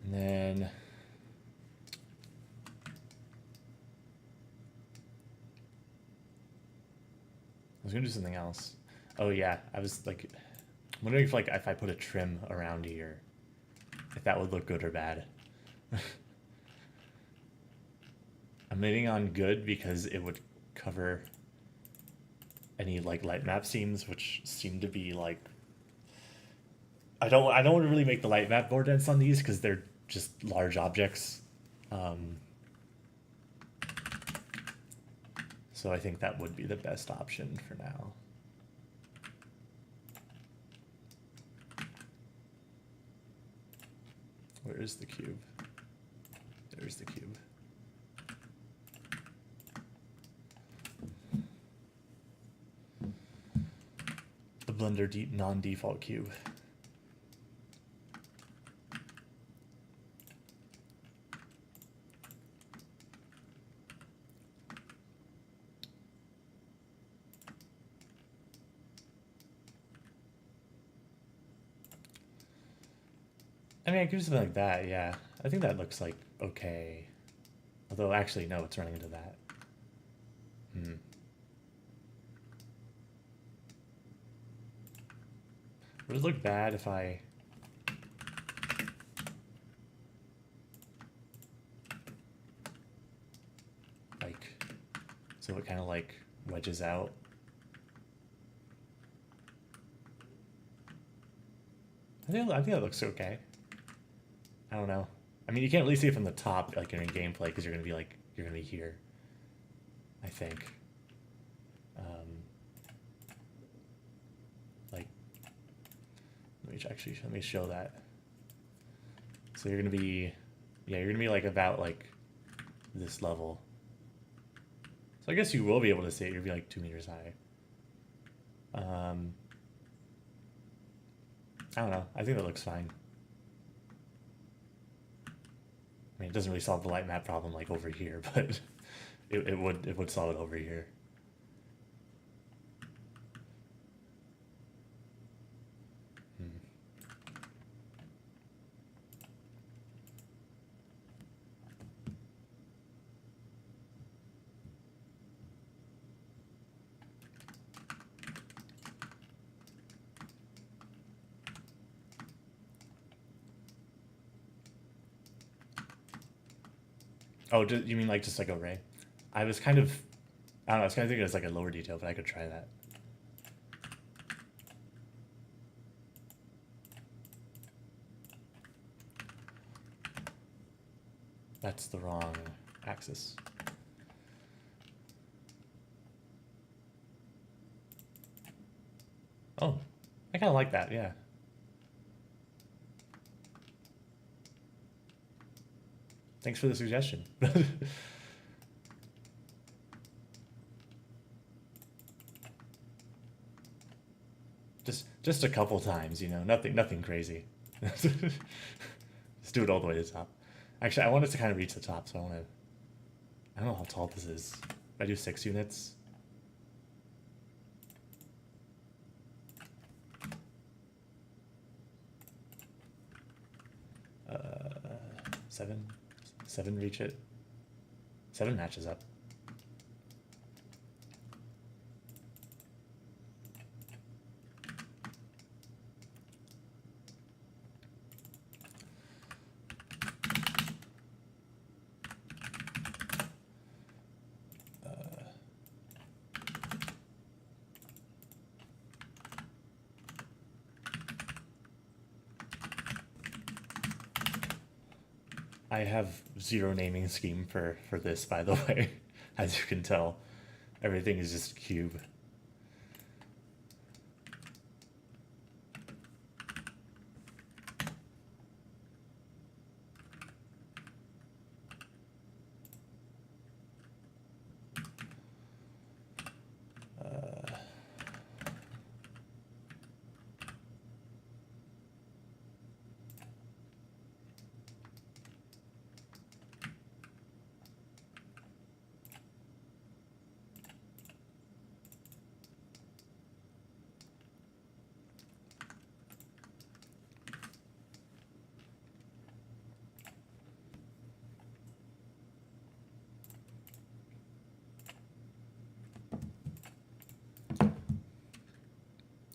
And then I was gonna do something else. Oh yeah, I was like wondering if I put a trim around here, if that would look good or bad. I'm leaning on good because it would cover any like light map seams, which seem to be like I don't want to really make the light map more dense on these because they're just large objects. Um, so I think that would be the best option for now. where is the cube? There's the cube. The Blender non-default cube. I mean, I could do something like that, yeah. I think that looks like okay. Although, actually, no, it's running into that. Would it look bad if I... like, so it kind of like wedges out? I think that looks okay. I don't know. I mean, you can't really see it from the top, like in gameplay, because you're gonna be here. I think. Like, let me show that. So you're gonna be, yeah, you're gonna be like about like this level. So I guess you will be able to see it. You'll be like 2 meters high. I don't know. I think that looks fine. I mean, it doesn't really solve the light map problem like over here, but it would solve it over here. Oh, you mean like just like a ray? I was kind of, I don't know, I was kind of thinking it was like a lower detail, but I could try that. That's the wrong axis. Oh, I kind of like that, yeah. Thanks for the suggestion. Just a couple times, you know, nothing crazy. Just do it all the way to the top. Actually, I want it to kind of reach the top, so I don't know how tall this is. If I do 6 units. Seven reach it. 7 matches up. I have zero naming scheme for this, by the way. As you can tell, everything is just cube.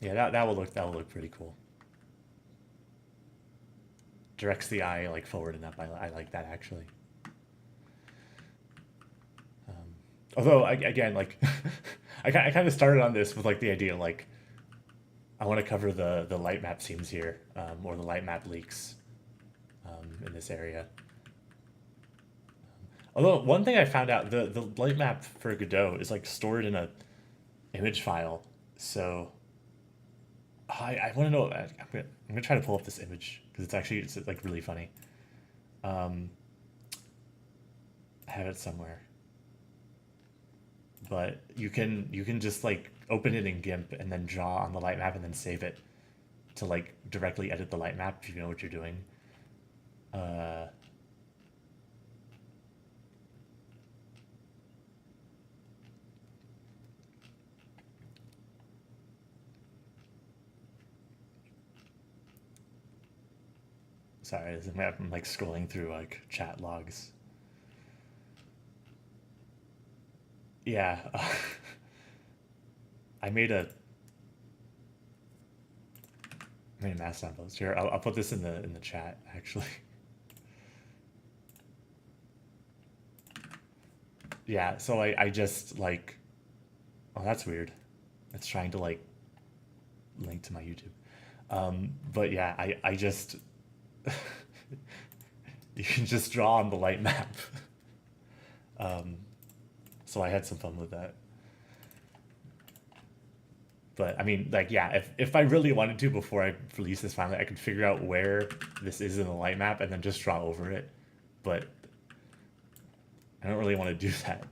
Yeah, that will look pretty cool. Directs the eye like forward and up. I like that actually. Although again, like I kind of started on this with like the idea like I want to cover the light map seams here, or the light map leaks in this area. Although one thing I found out, the light map for Godot is like stored in a image file, so I want to know. I'm gonna try to pull up this image because it's like really funny. Um, I have it somewhere, but you can just like open it in GIMP and then draw on the light map and then save it to like directly edit the light map if you know what you're doing. Uh, Sorry, I'm like scrolling through like chat logs. Yeah, I made a Mastodon post here. I'll put this in the chat actually. Yeah, so I just like, oh, that's weird. It's trying to like link to my YouTube. But yeah, I just you can just draw on the light map. Um, so I had some fun with that. But I mean, like, yeah, if I really wanted to before I release this finally, I could figure out where this is in the light map and then just draw over it. But I don't really want to do that.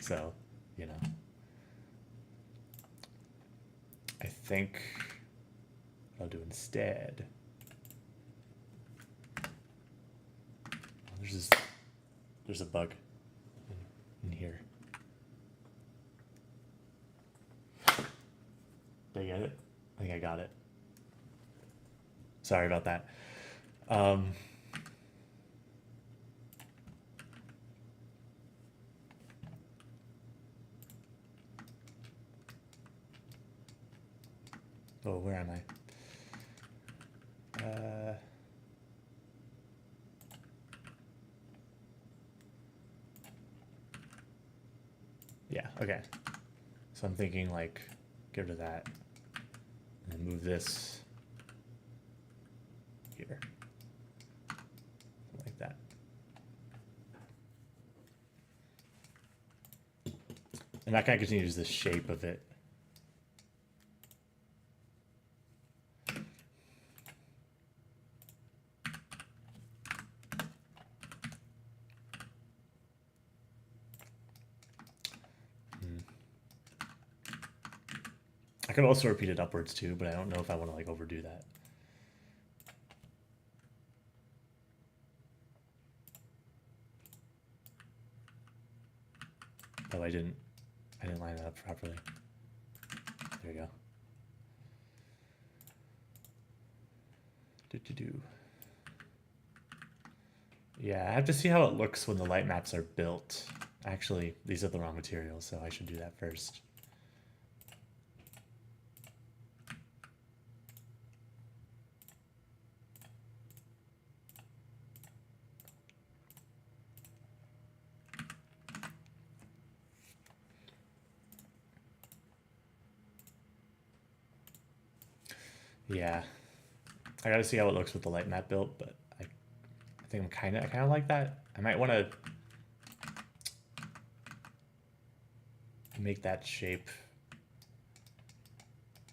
So, you know, I think what I'll do instead. There's a bug in here. Did I get it? I think I got it. Sorry about that. Um, oh, where am I? Yeah, okay. So I'm thinking like, get rid of that. And then move this here. Like that. And that kind of continues the shape of it. I could also repeat it upwards too, but I don't know if I want to like overdo that. Oh, I didn't line that up properly. There you go. Do. Yeah, I have to see how it looks when the light maps are built. Actually, these are the wrong materials, so I should do that first. Yeah, I gotta see how it looks with the light map built, but I think I kind of like that. I might want to make that shape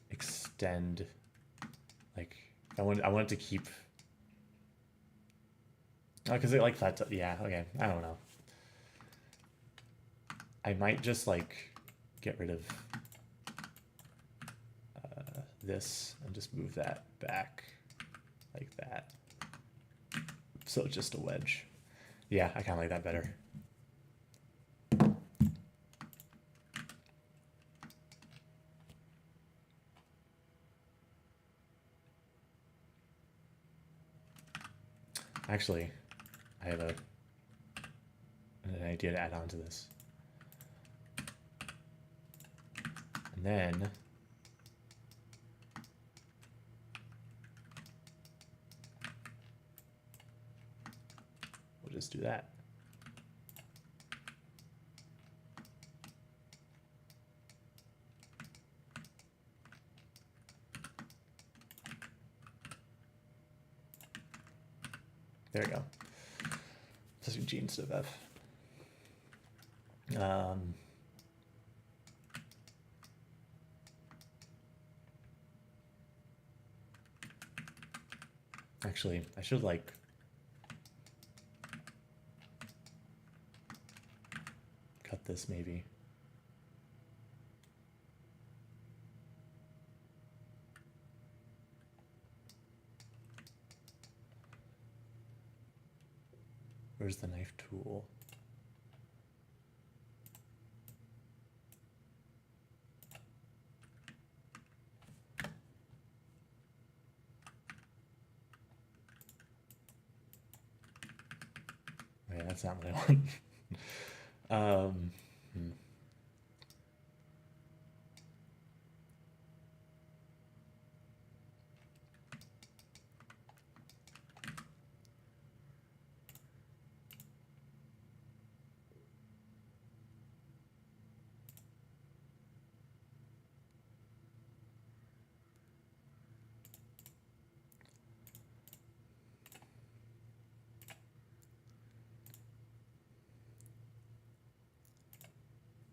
extend. Like I want to keep. Oh, because it like that. Yeah, okay. I don't know. I might just like get rid of this and just move that back like that. So just a wedge. Yeah, I kind of like that better. Actually, I have an idea to add on to this. And then we'll just do that. There we go. Pressing G instead of F. Actually, I should like cut this maybe. Where's the knife tool? Okay, that's not what I want.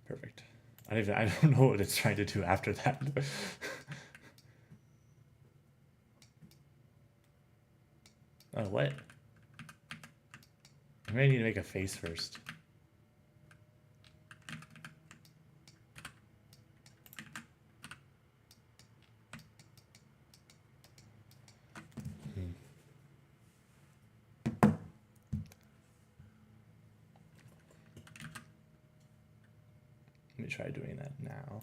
Perfect. I don't know what it's trying to do after that. Oh, what? I may need to make a face first. Let me try doing that now.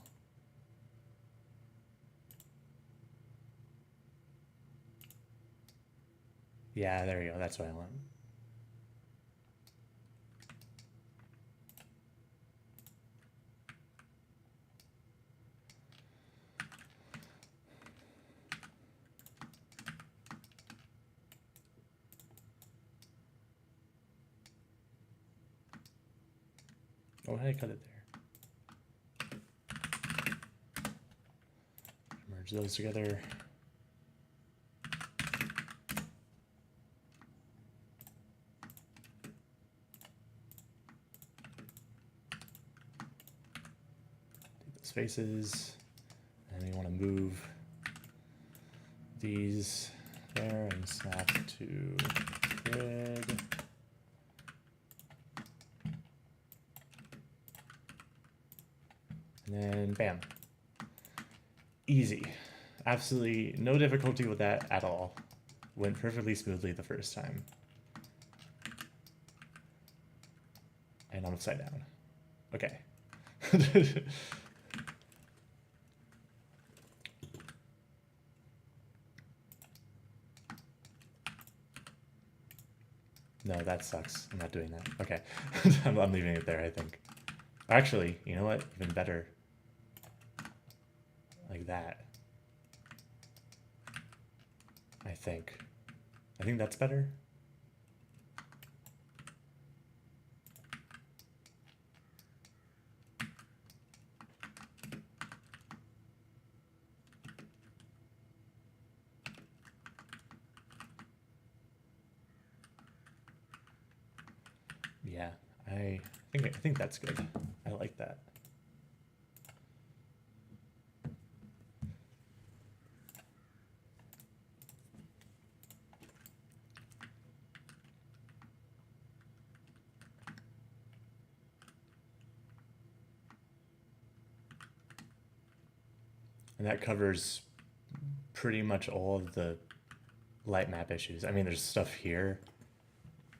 Yeah, there you go. That's what I want. Oh, how did I cut it there? Merge those together. Faces, and we want to move these there and snap to grid. And then bam. Easy. Absolutely no difficulty with that at all. Went perfectly smoothly the first time. And I'm upside down. Okay. No, that sucks. I'm not doing that. Okay. I'm leaving it there, I think. Actually, you know what? Even better. Like that. I think. I think that's better. Yeah, I think that's good. I like that. And that covers pretty much all of the light map issues. I mean, there's stuff here,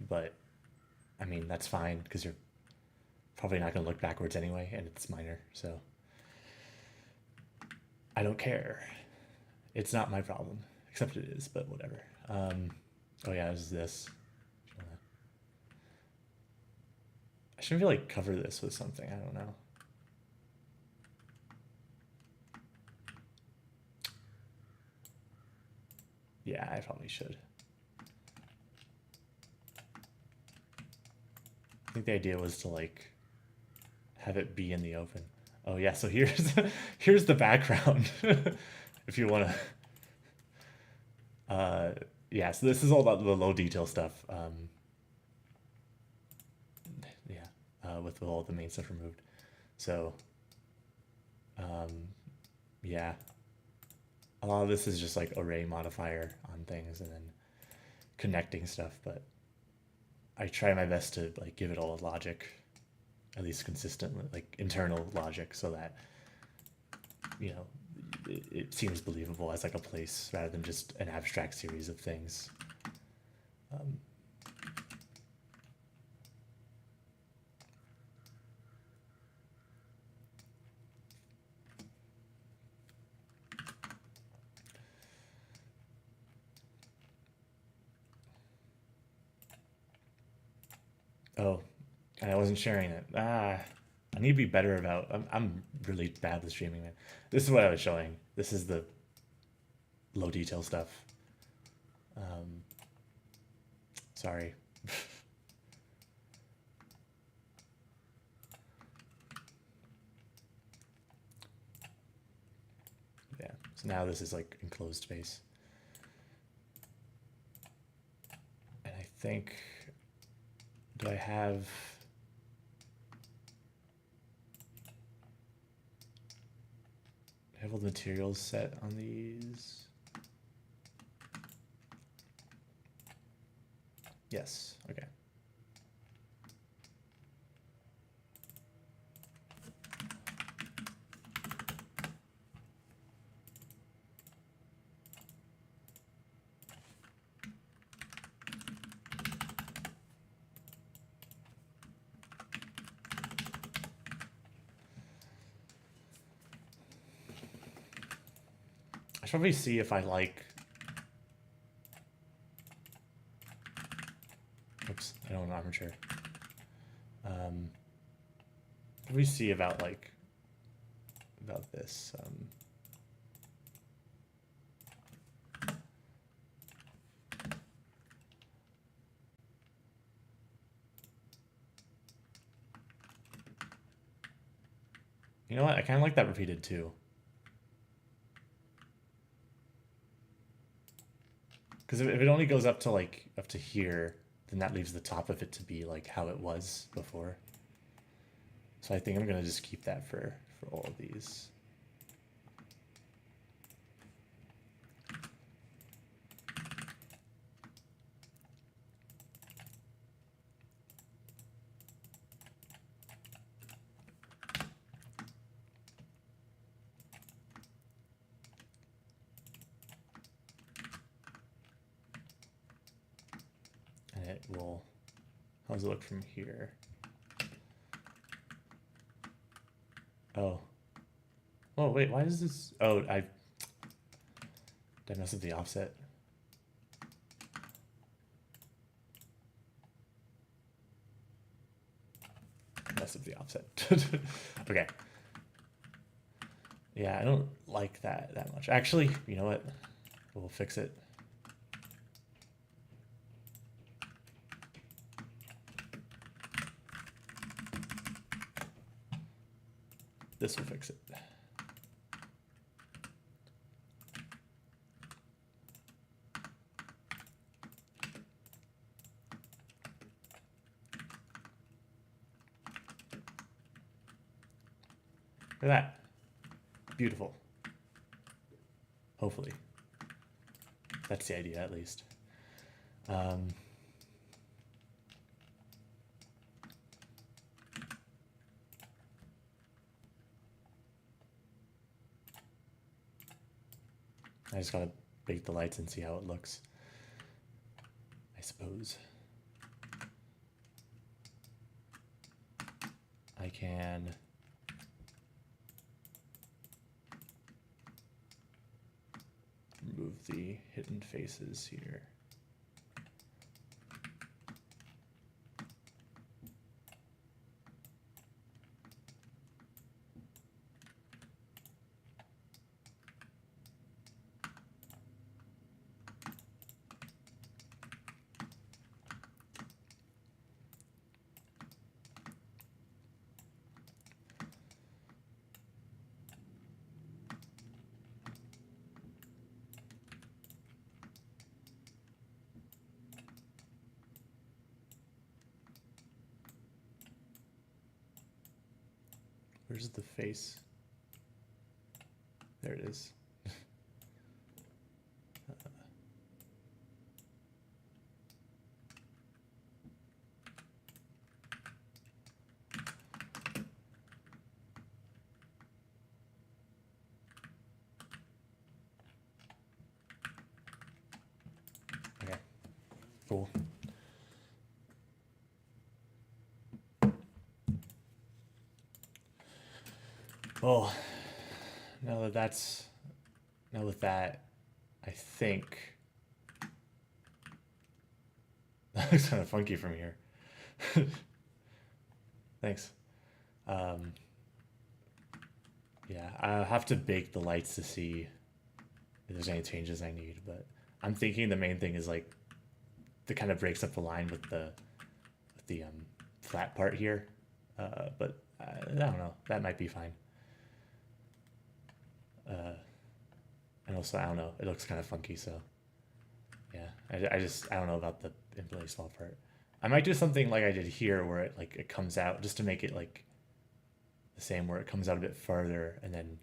but I mean, that's fine because you're probably not going to look backwards anyway, and it's minor, so I don't care. It's not my problem, except it is, but whatever. Oh yeah, is this. I should maybe like cover this with something. I don't know. Yeah, I probably should. I think the idea was to like have it be in the open. Oh yeah, so here's here's the background. If you want to yeah, so this is all about the low detail stuff. Yeah, with all the main stuff removed. So yeah, a lot of this is just like array modifier on things and then connecting stuff, but I try my best to like give it all logic at least consistent, like internal logic, so that you know it seems believable as like a place rather than just an abstract series of things. Um, oh, and I wasn't sharing it. Ah, I need to be better about. I'm really bad with streaming, man. This is what I was showing. This is the low detail stuff. Sorry. Yeah. So now this is like enclosed space, and I think. Do I have? I have all the materials set on these. Yes. Okay. I should probably see if I like. Oops, I don't want armature. Probably see about like about this. You know what? I kind of like that repeated too. Because if it only goes up to like up to here, then that leaves the top of it to be like how it was before. So I think I'm gonna just keep that for all of these. And it will. How does it look from here? Oh. Oh wait, why does this? Oh, did I mess up the offset? Mess up the offset. Okay. Yeah, I don't like that much. Actually, you know what? We'll fix it. This will fix it. Look at that. Beautiful. Hopefully. That's the idea, at least. I just gotta bake the lights and see how it looks, I suppose. I can remove the hidden faces here. Where's the face? There it is. cool. Well, now with that, I think that looks kind of funky from here. Thanks. Um, yeah, I'll have to bake the lights to see if there's any changes I need, but I'm thinking the main thing is like that kind of breaks up the line with the flat part here. But I don't know. That might be fine. And also, I don't know. It looks kind of funky, so yeah. I don't know about the infinitely small part. I might do something like I did here, where it comes out just to make it like the same, where it comes out a bit farther and then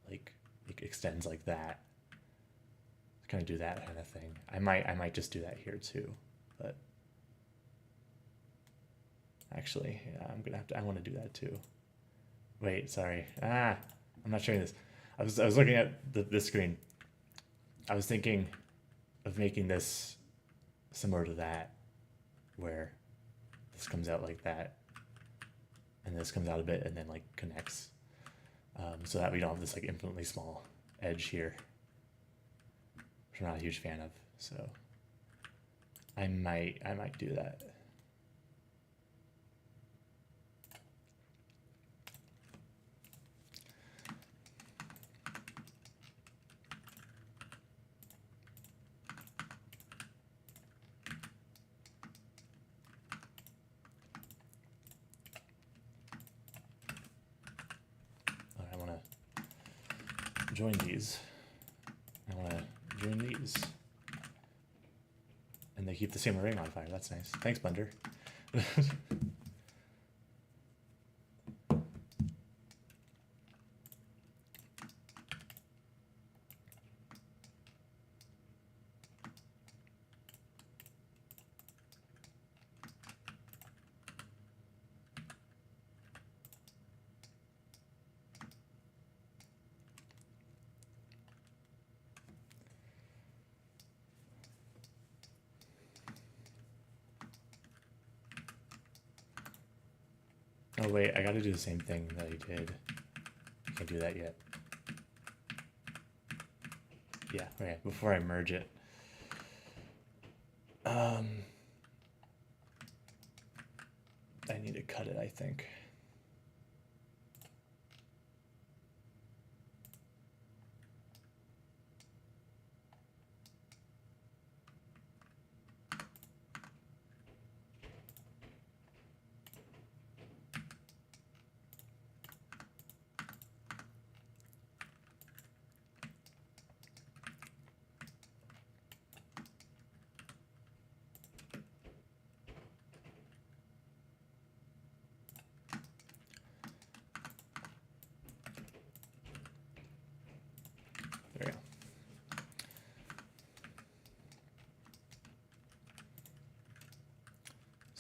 like it extends like that. Kind of do that kind of thing. I might just do that here too, but actually, yeah, I'm gonna have to. I want to do that too. Wait, sorry. I'm not showing this. I was looking at this screen. I was thinking of making this similar to that, where this comes out like that, and this comes out a bit, and then like connects, so that we don't have this like infinitely small edge here, which I'm not a huge fan of. So I might do that. I want to join these. I want to join these. And they keep the same ring on fire. That's nice. Thanks, Blender. Oh wait, I gotta do the same thing that I did. I can't do that yet. Yeah, okay, before I merge it. I need to cut it, I think. There we go.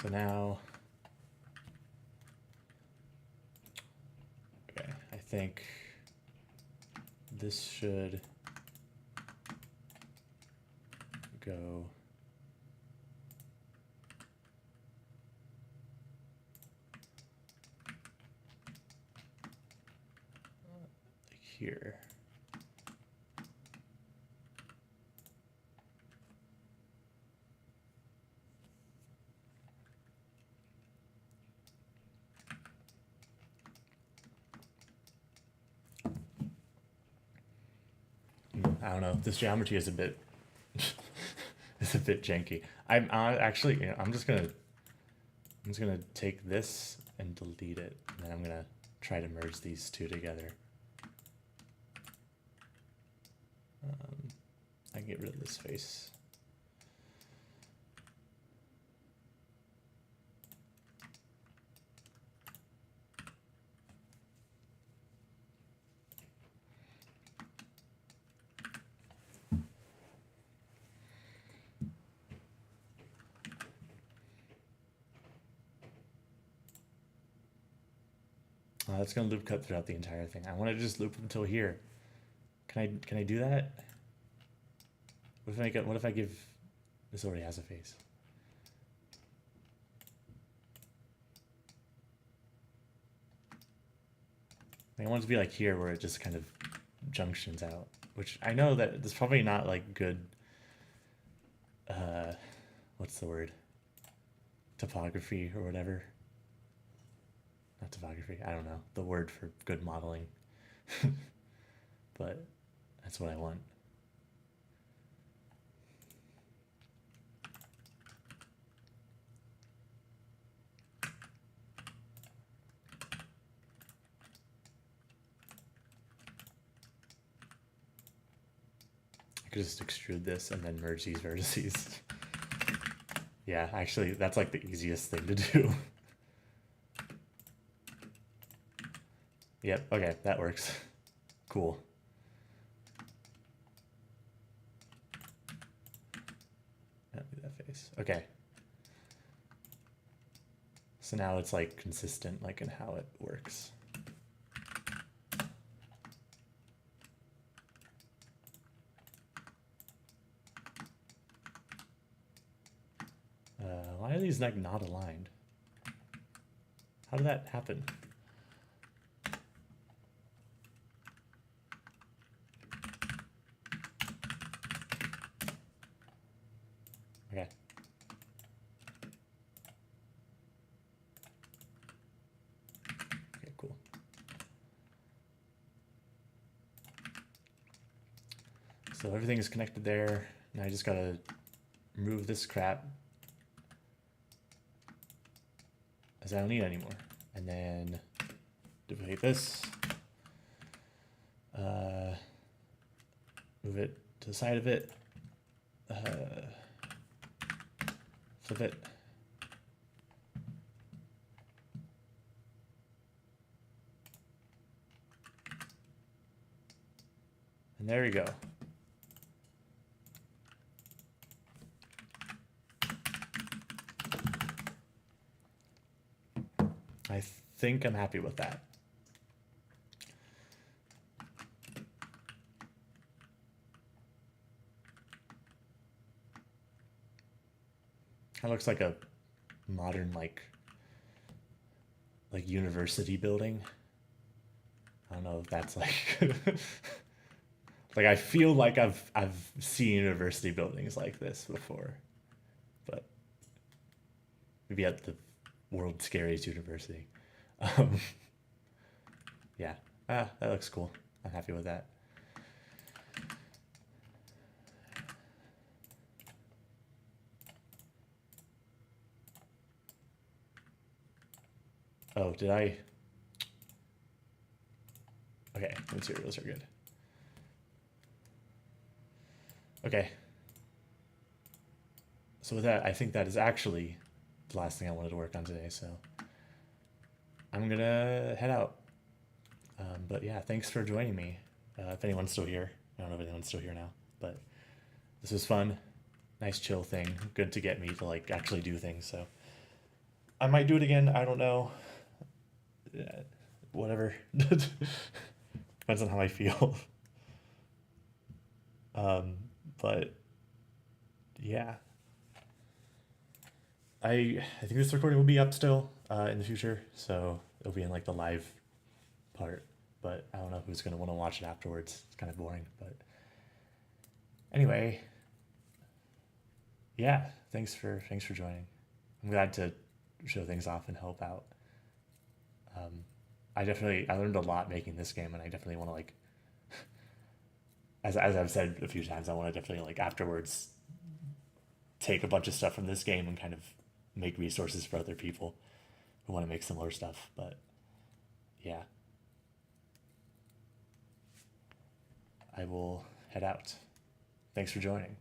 So now, okay, I think this should go like here. I don't know. This geometry is a bit it's a bit janky. I'm actually, you know, I'm just gonna take this and delete it, and then I'm gonna try to merge these two together. I can get rid of this face. That's gonna loop cut throughout the entire thing. I want to just loop until here. Can I do that? What if I give This already has a face. I want it to be like here where it just kind of junctions out, which I know that it's probably not like good, what's the word? Topography or whatever. Not topography, I don't know. The word for good modeling. But that's what I want. I could just extrude this and then merge these vertices. Yeah, actually, that's like the easiest thing to do. Yep, okay, that works. Cool. Do that face. Okay. So now it's like consistent, like in how it works. Why are these like not aligned? How did that happen? Okay. Okay, cool. So everything is connected there. Now I just gotta remove this crap, as I don't need it anymore. And then duplicate this. Move it to the side of it. Flip it. And there we go. I think I'm happy with that. That looks like a modern like university building. I don't know if that's like like I feel like I've seen university buildings like this before, but maybe at the world's scariest university. Yeah, that looks cool. I'm happy with that. Oh, did I? Okay, materials are good. Okay. So with that, I think that is actually the last thing I wanted to work on today, so I'm gonna head out. But yeah, thanks for joining me. If anyone's still here. I don't know if anyone's still here now, but this was fun. Nice chill thing. Good to get me to like actually do things, so I might do it again, I don't know. Whatever. Depends on how I feel. But yeah, I think this recording will be up still in the future, so it'll be in like the live part. But I don't know who's gonna want to watch it afterwards. It's kind of boring, but anyway, yeah. Thanks for joining. I'm glad to show things off and help out. I learned a lot making this game, and I definitely want to like, as I've said a few times, I want to definitely like afterwards take a bunch of stuff from this game and kind of make resources for other people who want to make similar stuff. But yeah, I will head out. Thanks for joining.